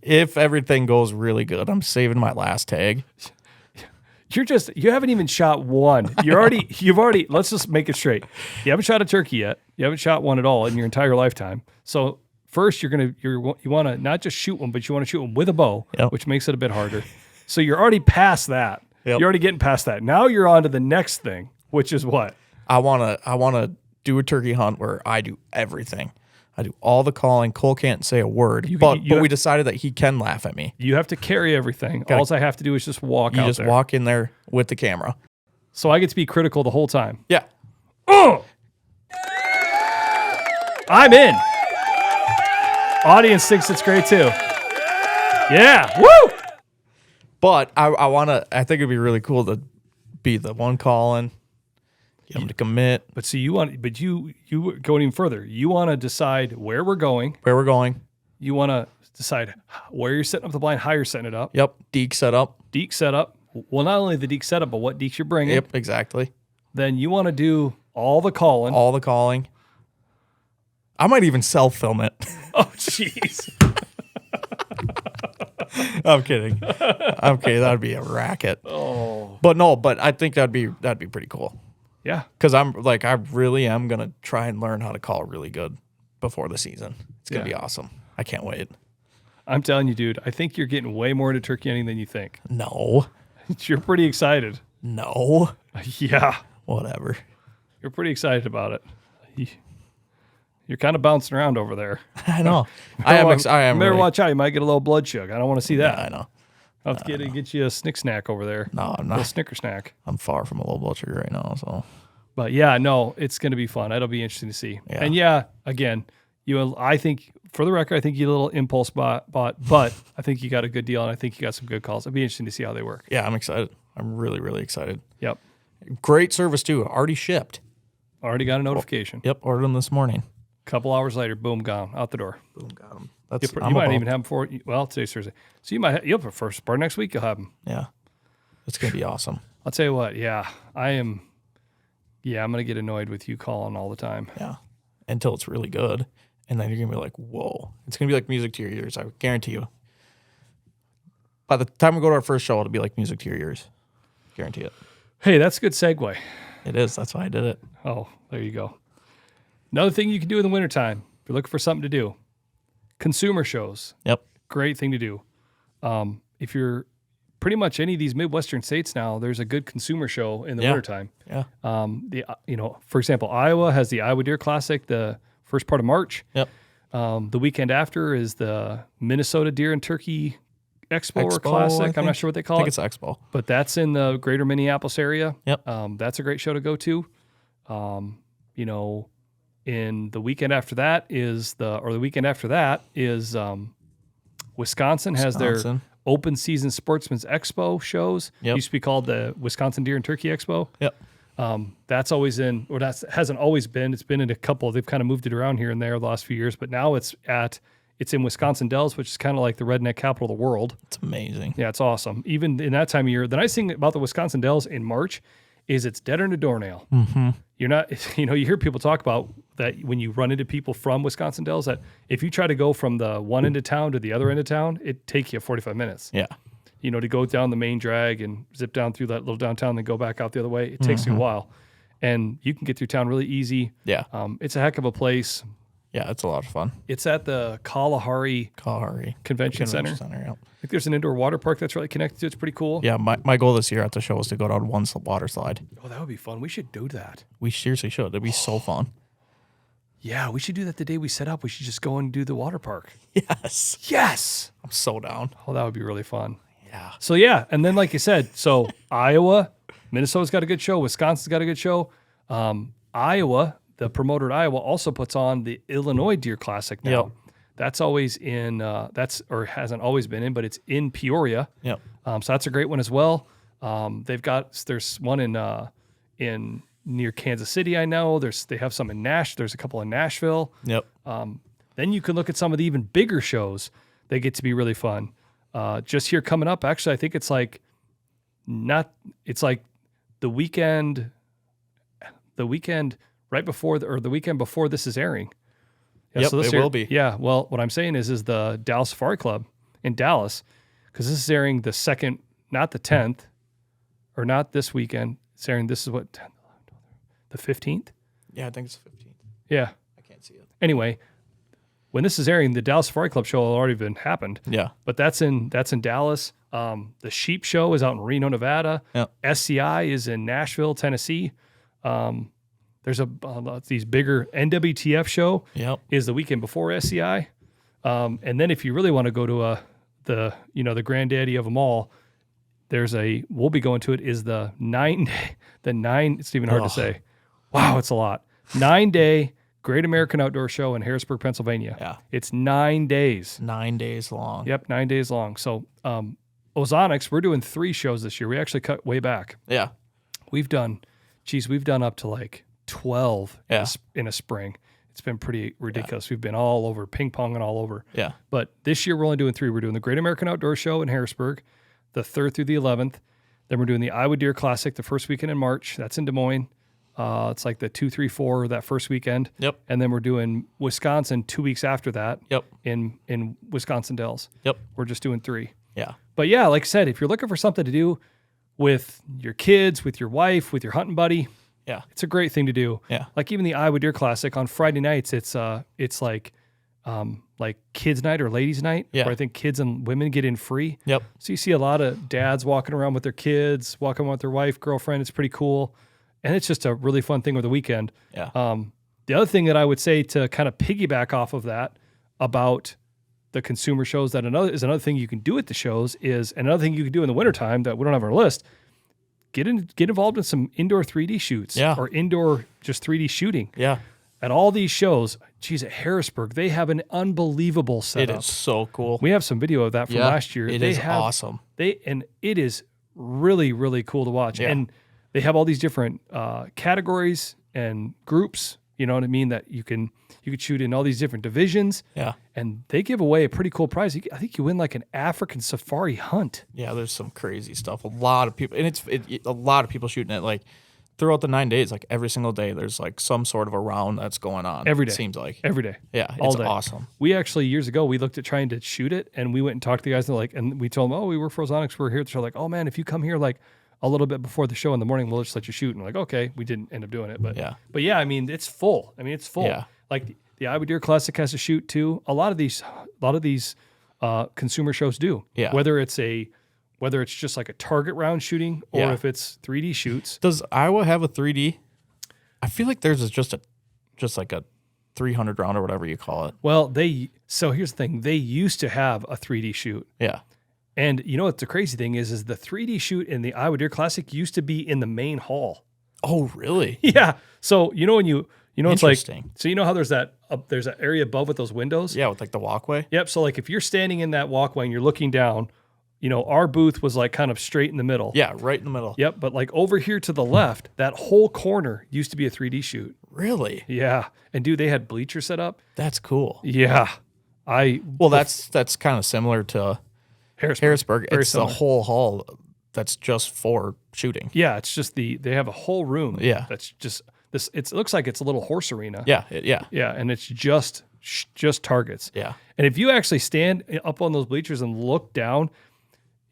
if everything goes really good, I'm saving my last tag. You haven't even shot one. You've already, let's just make it straight. You haven't shot a turkey yet. You haven't shot one at all in your entire lifetime. So first you want to not just shoot one, but you want to shoot one with a bow, which makes it a bit harder. So you're already past that. Yep. You're already getting past that. Now you're on to the next thing, which is what? I want to do a turkey hunt where I do everything. I do all the calling. Cole can't say a word, but we decided that he can laugh at me. You have to carry everything. All I have to do is just walk out there. You just walk in there with the camera. So I get to be critical the whole time. Yeah. Oh! I'm in. Audience thinks it's great too. Yeah. Woo! But I think it'd be really cool to be the one calling. Get them to commit. But see, you going even further. You want to decide where we're going. You want to decide where you're setting up the blind, how you're setting it up. Yep. Deke setup. Well, not only the deke setup, but what dekes you're bringing. Yep, exactly. Then you want to do all the calling. I might even self-film it. Oh, jeez. I'm kidding. That'd be a racket. Oh. But I think that'd be pretty cool. Yeah. Because I really am going to try and learn how to call really good before the season. It's going to be awesome. I can't wait. I'm telling you, dude, I think you're getting way more into turkey hunting than you think. No. You're pretty excited. No. Yeah. Whatever. You're pretty excited about it. You're kind of bouncing around over there. I know. I am. Better watch out. You might get a little blood sugar. I don't want to see that. Yeah, I know. I'll have to get you a snick snack over there. No, I'm not. A little Snicker snack. I'm far from a low blood sugar right now. So. But yeah, no, it's going to be fun. It'll be interesting to see. Yeah. And yeah, again, I think, for the record, I think you a little impulse bought, but I think you got a good deal, and I think you got some good calls. It'll be interesting to see how they work. Yeah, I'm excited. I'm really, really excited. Yep. Great service, too. Already shipped. Already got a notification. Yep, ordered them this morning. Couple hours later, boom, gone, out the door. Boom, got them. You might even have them for, well, today's Thursday. So you'll have first part next week, you'll have them. Yeah. It's going to be awesome. I'll tell you what, I'm going to get annoyed with you calling all the time. Yeah. Until it's really good. And then you're going to be like, whoa. It's going to be like music to your ears. I guarantee you. By the time we go to our first show, it'll be like music to your ears. Guarantee it. Hey, that's a good segue. It is. That's why I did it. Oh, there you go. Another thing you can do in the wintertime, if you're looking for something to do, consumer shows. Yep. Great thing to do. If you're pretty much any of these Midwestern states now, there's a good consumer show in the wintertime. Yeah. For example, Iowa has the Iowa Deer Classic the first part of March. Yep. The weekend after is the Minnesota Deer and Turkey Expo or Classic. I'm not sure what they call it. I think it's Expo. But that's in the greater Minneapolis area. Yep. That's a great show to go to. In the weekend after that is Wisconsin has their open season Sportsman's Expo shows. Yep. Used to be called the Wisconsin Deer and Turkey Expo. Yep. That's always in, or that hasn't always been. It's been in a couple. They've kind of moved it around here and there the last few years, but now it's in Wisconsin Dells, which is kind of like the redneck capital of the world. It's amazing. Yeah, it's awesome. Even in that time of year, the nice thing about the Wisconsin Dells in March is it's deader than a doornail. Mm-hmm. You're not, you hear people talk about that when you run into people from Wisconsin Dells, that if you try to go from the one end of town to the other end of town, it take you 45 minutes. Yeah. To go down the main drag and zip down through that little downtown and then go back out the other way, it takes you a while. And you can get through town really easy. Yeah. It's a heck of a place. Yeah, it's a lot of fun. It's at the Kalahari Convention Center. Yep. I think there's an indoor water park that's really connected to it. It's pretty cool. Yeah, my goal this year at the show is to go down one water slide. Oh, that would be fun. We should do that. We seriously should. It'd be so fun. Yeah, we should do that the day we set up. We should just go and do the water park. Yes. Yes. I'm so down. Oh, that would be really fun. Yeah. So, yeah. And then, like you said, so Iowa, Minnesota's got a good show. Wisconsin's got a good show. Iowa, the promoter at Iowa, also puts on the Illinois Deer Classic now. Yep. That's always in, or hasn't always been in, but it's in Peoria. Yep. So that's a great one as well. There's one in near Kansas City, I know. They have some in there's a couple in Nashville. Yep. Then you can look at some of the even bigger shows that get to be really fun. Just here coming up, actually, I think it's like the weekend right before the weekend before this is airing. Yeah, yep, so this it will be. Yeah, well, what I'm saying is the Dallas Safari Club in Dallas, because this is airing the second, not the 10th, or not this weekend. It's airing, this is what, 10th, 11th, 12th, the 15th? Yeah, I think it's the 15th. Yeah. I can't see it. Anyway, when this is airing, the Dallas Safari Club show will already been happened. Yeah. But that's in Dallas. The Sheep Show is out in Reno, Nevada. Yep. SCI is in Nashville, Tennessee. There's these bigger NWTF show Yep. is the weekend before SCI. And then if you really want to go to the granddaddy of them all, we'll be going to it is the 9 day, it's even hard to say. Wow, it's a lot. 9-day Great American Outdoor Show in Harrisburg, Pennsylvania. Yeah. It's 9 days. 9 days long. Yep, 9 days long. So Ozonics, we're doing 3 shows this year. We actually cut way back. Yeah. We've done up to like 12 in a spring. It's been pretty ridiculous. We've been all over, ping pong and all over. Yeah. But this year we're only doing 3. We're doing the Great American Outdoor Show in Harrisburg, the 3rd through the 11th. Then we're doing the Iowa Deer Classic the first weekend in March. That's in Des Moines. It's like the 2, 3, 4 that first weekend. Yep. And then we're doing Wisconsin 2 weeks after that. Yep. In Wisconsin Dells. Yep. We're just doing 3. Yeah. But yeah, like I said, if you're looking for something to do with your kids, with your wife, with your hunting buddy, yeah, it's a great thing to do. Yeah. Like even the Iowa Deer Classic on Friday nights, it's like kids night or ladies night, yeah, where I think kids and women get in free. Yep. So you see a lot of dads walking around with their kids, walking with their wife, girlfriend. It's pretty cool. And it's just a really fun thing with the weekend. Yeah. The other thing that I would say to kind of piggyback off of that about the consumer shows, that another thing you can do at the shows is, and another thing you can do in the wintertime that we don't have on our list, get involved in some indoor 3D shoots, or indoor just 3D shooting. Yeah. At all these shows, geez, at Harrisburg, they have an unbelievable setup. It is so cool. We have some video of that from last year. It is awesome. And it is really, really cool to watch. Yeah. And they have all these different categories and groups, you know what I mean, that you could shoot in all these different divisions. Yeah. And they give away a pretty cool prize. I think you win like an African safari hunt. Yeah, there's some crazy stuff. A lot of people, and a lot of people shooting it like throughout the 9 days, like every single day, there's like some sort of a round that's going on. Every day. It seems like. Every day. Yeah, it's awesome. We actually, years ago, we looked at trying to shoot it, and we went and talked to the guys, and we told them, we work for Ozonics, we're here at the show. Like, oh man, if you come here like a little bit before the show in the morning, we'll just let you shoot. And we're like, okay, we didn't end up doing it. But yeah, I mean, it's full. Yeah. Like the Iowa Deer Classic has a shoot too. A lot of these consumer shows do. Yeah. Whether it's just like a target round shooting or if it's 3D shoots. Does Iowa have a 3D? I feel like theirs is just like a 300 round or whatever you call it. Well, so here's the thing. They used to have a 3D shoot. Yeah. And you know what the crazy thing is the 3D shoot in the Iowa Deer Classic used to be in the main hall. Oh, really? Yeah. So when it's like, Interesting. so you know how there's that area above with those windows? Yeah, with like the walkway. Yep. So like if you're standing in that walkway and you're looking down, our booth was like kind of straight in the middle. Yeah, right in the middle. Yep. But like over here to the left, that whole corner used to be a 3D shoot. Really? Yeah. And dude, they had bleachers set up. That's cool. Yeah. That's kind of similar to Harrisburg. Very it's similar. the whole hall that's just for shooting. Yeah. It's just they have a whole room. Yeah. That's just this. It looks like it's a little horse arena. Yeah. Yeah. And it's just targets. Yeah. And if you actually stand up on those bleachers and look down,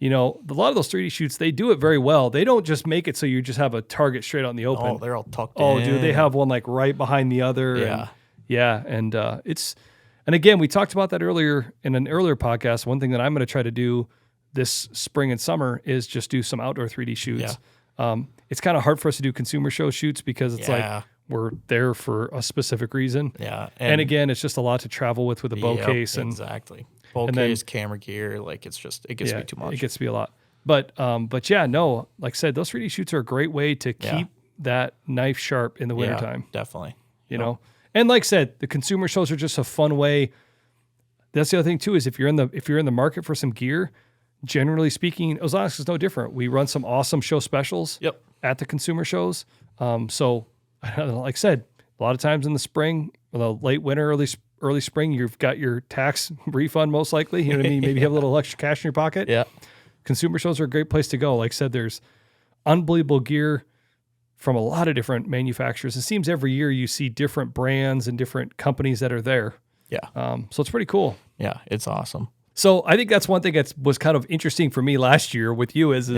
a lot of those 3D shoots, they do it very well. They don't just make it so you just have a target straight out in the open. Oh, they're all tucked in. Oh, dude, they have one like right behind the other. Yeah. And and again, we talked about that earlier in an earlier podcast. One thing that I'm going to try to do this spring and summer is just do some outdoor 3D shoots. Yeah. It's kind of hard for us to do consumer show shoots because it's like we're there for a specific reason. Yeah. And again, it's just a lot to travel with a bow case. And exactly. Bow case, camera gear, like it gets to be too much. It gets to be a lot. But yeah, no, like I said, those 3D shoots are a great way to keep that knife sharp in the wintertime. Definitely. You know? And like I said, the consumer shows are just a fun way. That's the other thing too, is if you're in the market for some gear, generally speaking, Ozonics is no different. We run some awesome show specials at the consumer shows. So like I said, a lot of times in the spring, the late winter, early spring, you've got your tax refund most likely. You know what I mean? Maybe you have a little extra cash in your pocket. Yeah. Consumer shows are a great place to go. Like I said, there's unbelievable gear from a lot of different manufacturers. It seems every year you see different brands and different companies that are there. Yeah. So it's pretty cool. Yeah, it's awesome. So I think that's one thing that was kind of interesting for me last year with you is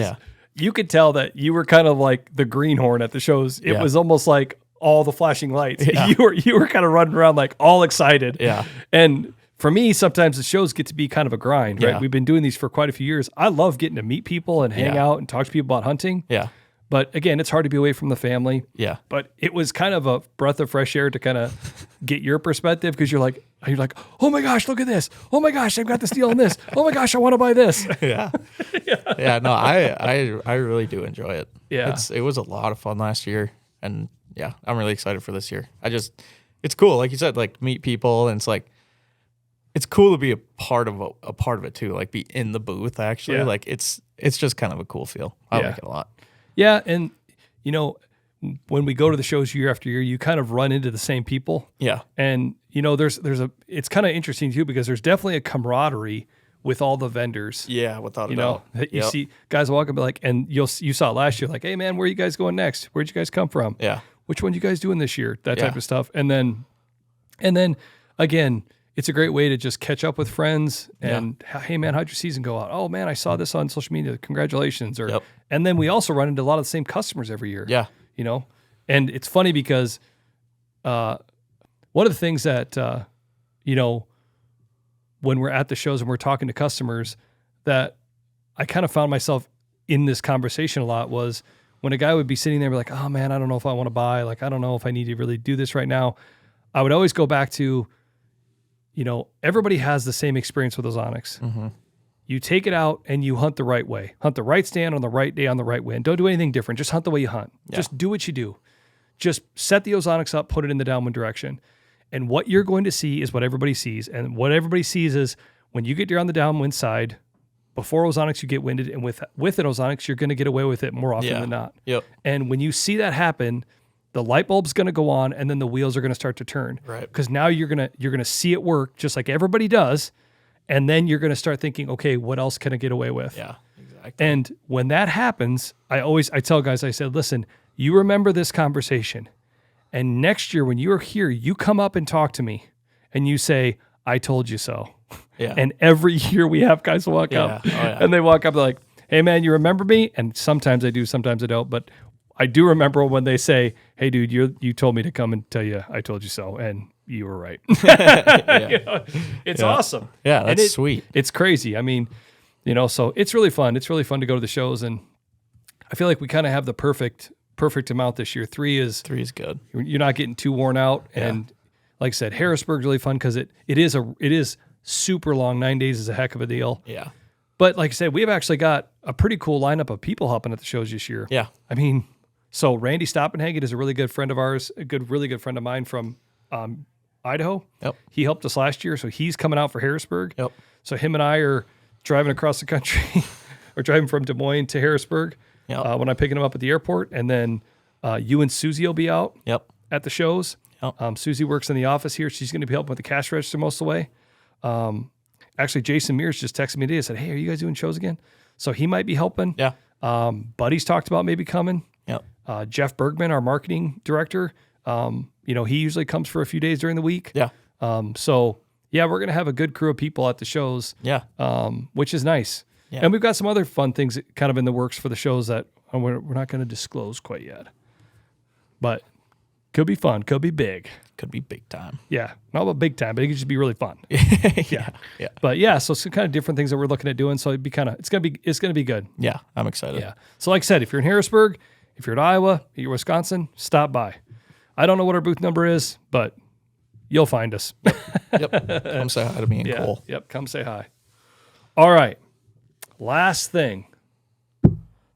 you could tell that you were kind of like the greenhorn at the shows. It was almost like all the flashing lights. Yeah. You were kind of running around like all excited. Yeah. And for me, sometimes the shows get to be kind of a grind, right? Yeah. We've been doing these for quite a few years. I love getting to meet people and hang out and talk to people about hunting. Yeah. But again, it's hard to be away from the family. Yeah. But it was kind of a breath of fresh air to kind of get your perspective because you're like, oh my gosh, look at this. Oh my gosh, I've got this deal on this. Oh my gosh, I want to buy this. Yeah. Yeah. No, I really do enjoy it. Yeah. It was a lot of fun last year. And yeah, I'm really excited for this year. It's cool. Like you said, like meet people, and it's like, it's cool to be a part of it too. Like be in the booth actually. Yeah. Like it's just kind of a cool feel. I like it a lot. Yeah, and you know, when we go to the shows year after year, you kind of run into the same people. Yeah. And you know, it's kind of interesting too because there's definitely a camaraderie with all the vendors. Yeah, without a doubt. That you see guys walk and be like, and you saw it last year, like, hey man, where are you guys going next? Where'd you guys come from? Yeah. Which one you guys doing this year? That type of stuff. And then again, it's a great way to just catch up with friends and, hey man, how'd your season go out? Oh man, I saw this on social media. Congratulations. And then we also run into a lot of the same customers every year. Yeah. You know, and it's funny because one of the things that, you know, when we're at the shows and we're talking to customers that I kind of found myself in this conversation a lot was when a guy would be sitting there and be like, oh man, I don't know if I want to buy, like, I don't know if I need to really do this right now. I would always go back to, you know, everybody has the same experience with Ozonics. Mm-hmm. You take it out and you hunt the right way. Hunt the right stand on the right day on the right wind. Don't do anything different. Just hunt the way you hunt. Yeah. Just do what you do. Just set the Ozonics up, put it in the downwind direction. And what you're going to see is what everybody sees. And what everybody sees is when you get deer on the downwind side, before Ozonics you get winded, and with an Ozonics, you're going to get away with it more often than not. Yep. And when you see that happen, the light bulb's going to go on, and then the wheels are going to start to turn. Right. Because now you're gonna see it work just like everybody does, and then you're going to start thinking, okay, what else can I get away with? Yeah, exactly. And when that happens, I tell guys, I said, listen, you remember this conversation, and next year when you're here, you come up and talk to me, and you say, I told you so. Yeah. And every year we have guys walk up, and they walk up like, hey man, you remember me? And sometimes I do, sometimes I don't, but I do remember when they say, hey dude, you told me to come and tell you I told you so, and you were right. You know, it's awesome. Yeah, that's sweet. It's crazy. I mean, you know, so it's really fun. It's really fun to go to the shows, and I feel like we kind of have the perfect amount this year. 3 is good. You're not getting too worn out, and like I said, Harrisburg's really fun because it is super long. 9 days is a heck of a deal. Yeah. But like I said, we've actually got a pretty cool lineup of people helping at the shows this year. Yeah. I mean, so Randy Stoppenhagen is a really good friend of ours, really good friend of mine from Idaho. Yep. He helped us last year, so he's coming out for Harrisburg. Yep. So him and I are driving across the country, or driving from Des Moines to Harrisburg. Yep. When I'm picking him up at the airport, and then you and Susie will be out. Yep. At the shows. Yep. Susie works in the office here. She's going to be helping with the cash register most of the way. Actually, Jason Mears just texted me today and said, hey, are you guys doing shows again? So he might be helping. Yeah. Buddy's talked about maybe coming. Yep. Jeff Bergman, our marketing director, you know, he usually comes for a few days during the week. Yeah. So yeah, we're going to have a good crew of people at the shows. Yeah. Which is nice. Yeah. And we've got some other fun things kind of in the works for the shows that we're not going to disclose quite yet. But could be fun. Could be big. Could be big time. Yeah. Not about big time, but it could just be really fun. Yeah. Yeah. But yeah, so some kind of different things that we're looking at doing. So it's going to be good. Yeah. I'm excited. Yeah. So like I said, if you're in Harrisburg, if you're in Iowa, if you're in Wisconsin, stop by. I don't know what our booth number is, but you'll find us. Yep. Come say hi to me and Cole. Yep. Come say hi. All right. Last thing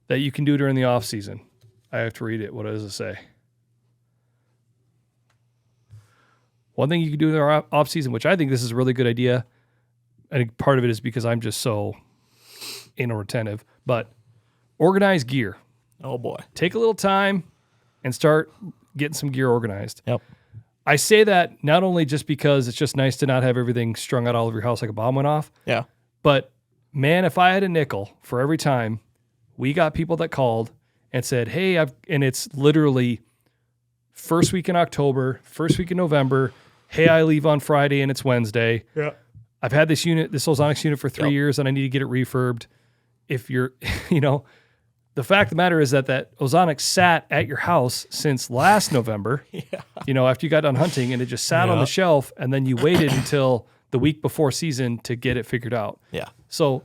that you can do during the off season. I have to read it. What does it say? One thing you can do in our off season, which I think this is a really good idea. I think part of it is because I'm just so anal retentive, but organize gear. Oh boy. Take a little time and start getting some gear organized. Yep. I say that not only just because it's just nice to not have everything strung out all over your house like a bomb went off. Yeah. But man, if I had a nickel for every time we got people that called and said, hey, and it's literally first week in October, first week in November. Hey, I leave on Friday and it's Wednesday. Yeah. I've had this Ozonics unit for 3 years and I need to get it refurbed. If you're, the fact of the matter is that Ozonics sat at your house since last November, after you got done hunting, and it just sat on the shelf, and then you waited until the week before season to get it figured out. Yeah. So,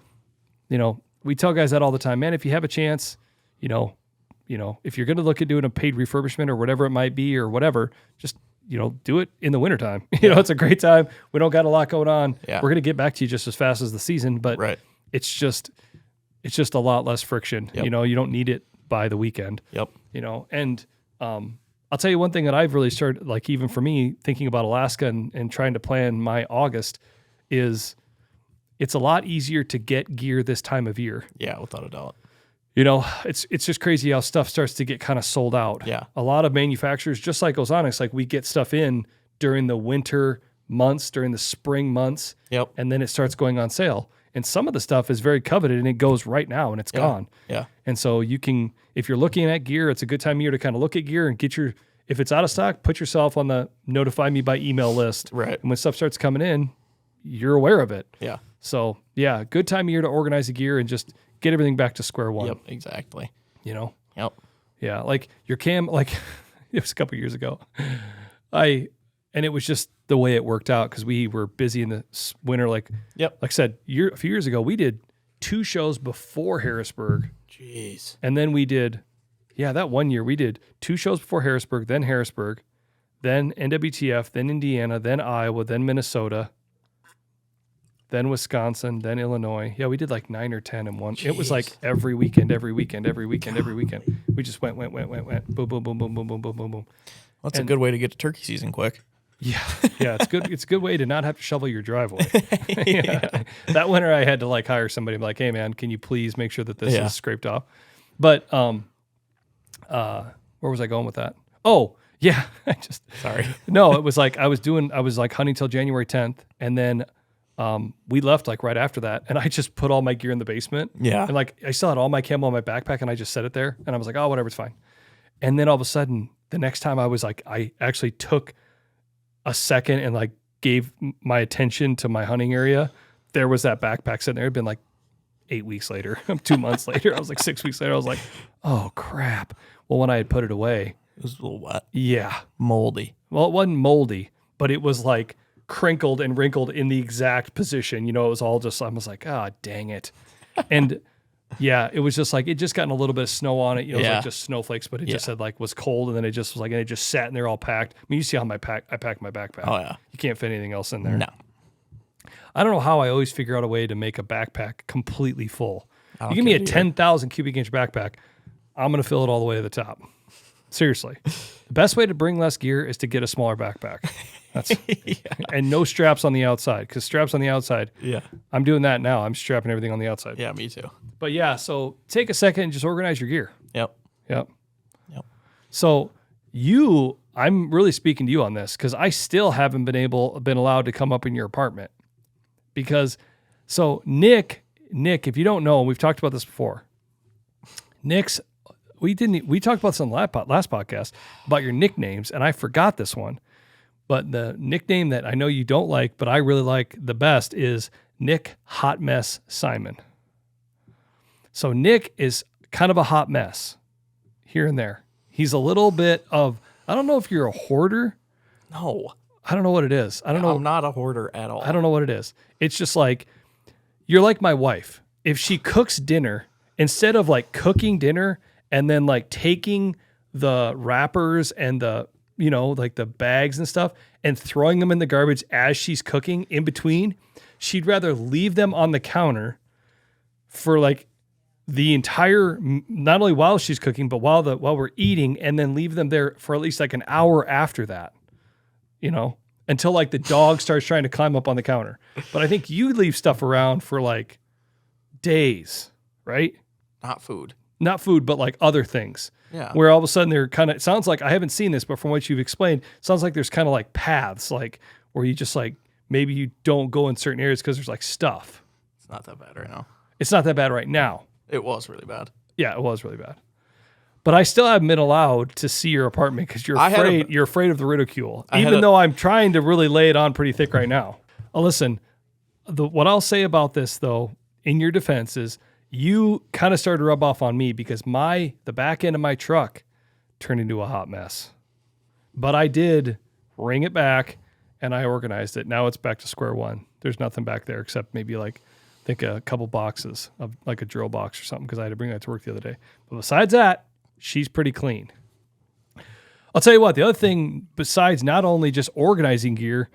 we tell guys that all the time, man, if you have a chance, if you're going to look at doing a paid refurbishment or whatever it might be or whatever, just, do it in the wintertime. It's a great time. We don't got a lot going on. Yeah. We're going to get back to you just as fast as the season, but it's just a lot less friction. Yep. You don't need it by the weekend. Yep. And I'll tell you one thing that I've really started, like even for me, thinking about Alaska and trying to plan my August is it's a lot easier to get gear this time of year. Yeah, without a doubt. It's just crazy how stuff starts to get kind of sold out. Yeah. A lot of manufacturers, just like Ozonics, like we get stuff in during the winter months, during the spring months. Yep. And then it starts going on sale. And some of the stuff is very coveted and it goes right now and it's gone. Yeah. And so you can, if you're looking at gear, it's a good time of year to kind of look at gear and if it's out of stock, put yourself on the notify me by email list. Right. And when stuff starts coming in, you're aware of it. Yeah. So yeah, good time of year to organize the gear and just get everything back to square one. Yep, exactly. Yep. Yeah. Like your cam, like it was a couple years ago. And it was just the way it worked out because we were busy in the winter. Like I said, a few years ago, we did 2 shows before Harrisburg. Jeez. And then we did, that one year we did 2 shows before Harrisburg, then NWTF, then Indiana, then Iowa, then Minnesota, then Wisconsin, then Illinois. Yeah, we did like 9 or 10 in one. Jeez. It was like every weekend. We just went, boom, boom, boom, boom, boom, boom, boom, boom, boom. That's a good way to get to turkey season quick. Yeah, it's good. It's a good way to not have to shovel your driveway. That winter, I had to like hire somebody. I'm like, hey man, can you please make sure that this is scraped off? But where was I going with that? Oh yeah, sorry. No, it was like I was like hunting till January 10th, and then we left like right after that, and I just put all my gear in the basement. Yeah, and like I still had all my camo in my backpack, and I just set it there, and I was like, oh whatever, it's fine. And then all of a sudden, the next time I was like, I actually took a second and like gave my attention to my hunting area. There was that backpack sitting there. It'd been like 8 weeks later, 2 months later. I was like 6 weeks later. I was like, oh crap. Well, when I had put it away, it was a little wet. Yeah. Moldy. Well, it wasn't moldy, but it was like crinkled and wrinkled in the exact position. It was all just, I was like, ah, dang it. And yeah, it was just like, it just gotten a little bit of snow on it. It was like just snowflakes, but it just had like, was cold. And then it just was like, and it just sat in there all packed. I mean, you see how I packed my backpack. Oh yeah. You can't fit anything else in there. No. I don't know how I always figure out a way to make a backpack completely full. You give me a 10,000 cubic inch backpack, I'm going to fill it all the way to the top. Seriously. The best way to bring less gear is to get a smaller backpack. That's and no straps on the outside, because straps on the outside, I'm doing that now. I'm strapping everything on the outside. Yeah, me too. But yeah, so take a second and just organize your gear. Yep. So I'm really speaking to you on this because I still haven't been allowed to come up in your apartment because, so Nick, if you don't know, we've talked about this before. We talked about this on the last podcast about your nicknames, and I forgot this one. But the nickname that I know you don't like, but I really like the best is Nick Hot Mess Simon. So Nick is kind of a hot mess here and there. He's a little bit of, I don't know if you're a hoarder. No. I don't know what it is. I don't know. I'm not a hoarder at all. I don't know what it is. It's just like, you're like my wife. If she cooks dinner, instead of like cooking dinner and then like taking the wrappers and the like the bags and stuff and throwing them in the garbage as she's cooking in between. She'd rather leave them on the counter for like the entire, not only while she's cooking, but while we're eating, and then leave them there for at least like an hour after that, until like the dog starts trying to climb up on the counter. But I think you leave stuff around for like days, right? Not food, but like other things. Yeah. Where all of a sudden they're kind of, it sounds like, I haven't seen this, but from what you've explained, it sounds like there's kind of like paths, like where you just like, maybe you don't go in certain areas because there's like stuff. It's not that bad right now. It's not that bad right now. It was really bad. Yeah, it was really bad. But I still haven't been allowed to see your apartment because you're afraid of the ridicule, even though I'm trying to really lay it on pretty thick right now. Listen, what I'll say about this though, in your defense, is you kind of started to rub off on me because the back end of my truck turned into a hot mess. But I did ring it back and I organized it. Now it's back to square one. There's nothing back there except maybe like, I think a couple boxes of like a drill box or something because I had to bring that to work the other day. But besides that, she's pretty clean. I'll tell you what, the other thing besides not only just organizing gear,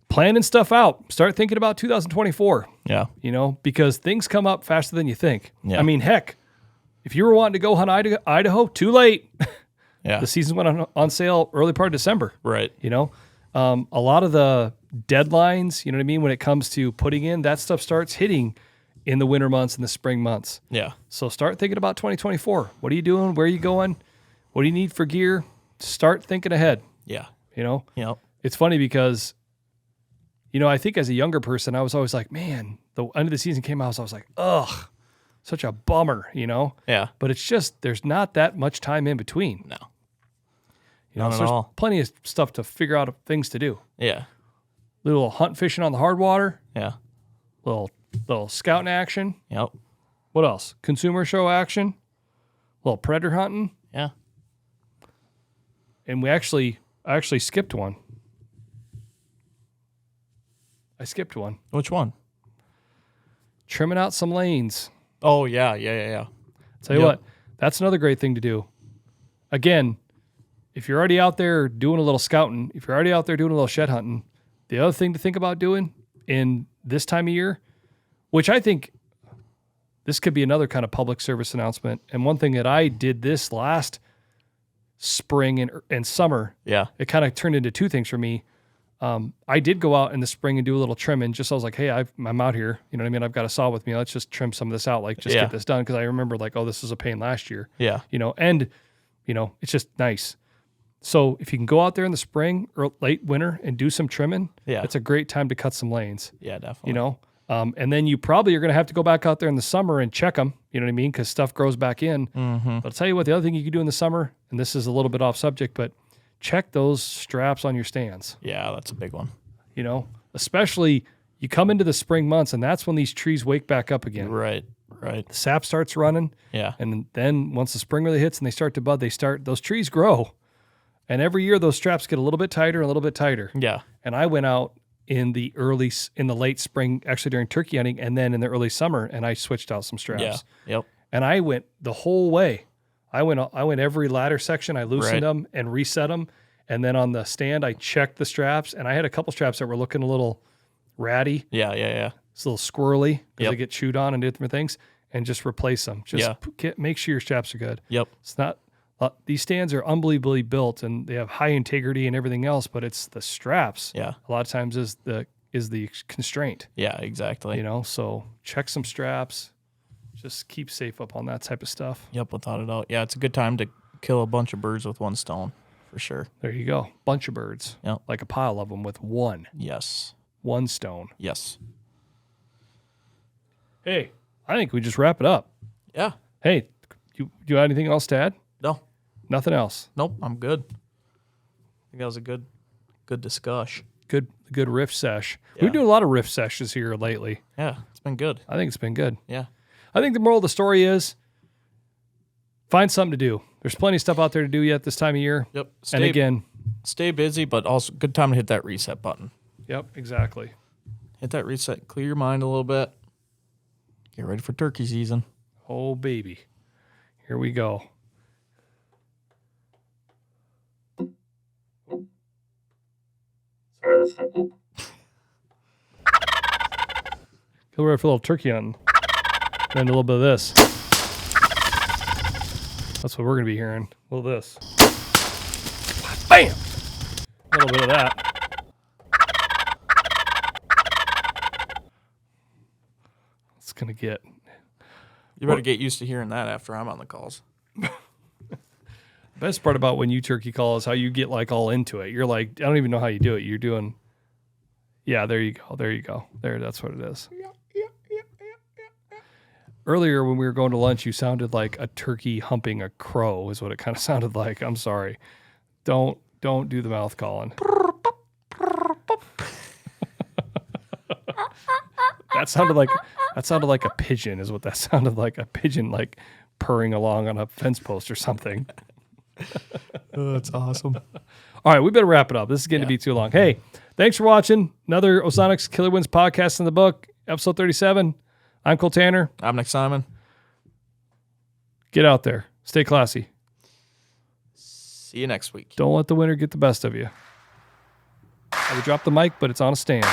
planning stuff out, start thinking about 2024. Yeah. Because things come up faster than you think. Yeah. I mean, heck, if you were wanting to go hunt Idaho, too late. Yeah. The season went on sale early part of December. Right. A lot of the deadlines, you know what I mean, when it comes to putting in, that stuff starts hitting in the winter months and the spring months. Yeah. So start thinking about 2024. What are you doing? Where are you going? What do you need for gear? Start thinking ahead. Yeah. Yep. It's funny because, I think as a younger person, I was always like, man, the end of the season came out, so I was like, ugh, such a bummer, Yeah. But it's just, there's not that much time in between. No. Not at there's all. plenty of stuff to figure out, things to do. Yeah. Little hunt fishing on the hard water. Yeah. Little scouting action. Yep. What else? Consumer show action. Little predator hunting. Yeah. And I actually skipped one. I skipped one. Which one? Trimming out some lanes. Oh, yeah. Tell you what, that's another great thing to do. Again, if you're already out there doing a little scouting, if you're already out there doing a little shed hunting, the other thing to think about doing in this time of year, which I think this could be another kind of public service announcement, and one thing that I did this last spring and summer, it kind of turned into two things for me. I did go out in the spring and do a little trimming. Just I was like, hey, I'm out here. You know what I mean? I've got a saw with me. Let's just trim some of this out. Like, just get this done. Because I remember like, oh, this was a pain last year. Yeah. And it's just nice. So if you can go out there in the spring or late winter and do some trimming, it's a great time to cut some lanes. Yeah, definitely. And then you probably are going to have to go back out there in the summer and check them. You know what I mean? Because stuff grows back in. Mm-hmm. But I'll tell you what, the other thing you can do in the summer, and this is a little bit off subject, but check those straps on your stands. Yeah, that's a big one. Especially you come into the spring months, and that's when these trees wake back up again. Right. The sap starts running. Yeah. And then once the spring really hits and they start to bud, those trees grow. And every year those straps get a little bit tighter, a little bit tighter. Yeah. And I went out in the late spring, actually during turkey hunting, and then in the early summer, and I switched out some straps. Yeah. Yep. And I went the whole way. I went every ladder section. I loosened them and reset them. And then on the stand, I checked the straps, and I had a couple straps that were looking a little ratty. Yeah. It's a little squirrely because they get chewed on and different things, and just replace them. Make sure your straps are good. Yep. It's not. These stands are unbelievably built, and they have high integrity and everything else, but it's the straps. Yeah. A lot of times is the constraint. Yeah, exactly. So check some straps. Just keep safe up on that type of stuff. Yep, without a doubt. Yeah, it's a good time to kill a bunch of birds with one stone, for sure. There you go. Bunch of birds. Yep. Like a pile of them with one. Yes. One stone. Yes. Hey, I think we just wrap it up. Yeah. Hey, do you have anything else to add? No. Nothing else? Nope, I'm good. I think that was a good discussion. Good riff sesh. Yeah. We've been doing a lot of riff sessions here lately. Yeah, it's been good. I think it's been good. Yeah. I think the moral of the story is find something to do. There's plenty of stuff out there to do yet this time of year. Yep. Stay busy, but also good time to hit that reset button. Yep, exactly. Hit that reset, clear your mind a little bit. Get ready for turkey season. Oh, baby. Here we go. We're ready for a little turkey hunting. And a little bit of this. That's what we're going to be hearing. A little of this. Bam! A little bit of that. It's going to get... You better get used to hearing that after I'm on the calls. Best part about when you turkey call is how you get like all into it. You're like, I don't even know how you do it. You're doing... Yeah, there you go. There you go. There, that's what it is. Earlier when we were going to lunch, you sounded like a turkey humping a crow is what it kind of sounded like. I'm sorry. Don't do the mouth calling. That sounded like a pigeon is what that sounded like. A pigeon like purring along on a fence post or something. Oh, that's awesome. All right, we better wrap it up. This is getting to be too long. Hey, thanks for watching. Another Osonics Killerwinds podcast in the book, episode 37. I'm Cole Tanner. I'm Nick Simon. Get out there. Stay classy. See you next week. Don't let the winter get the best of you. I would drop the mic, but it's on a stand.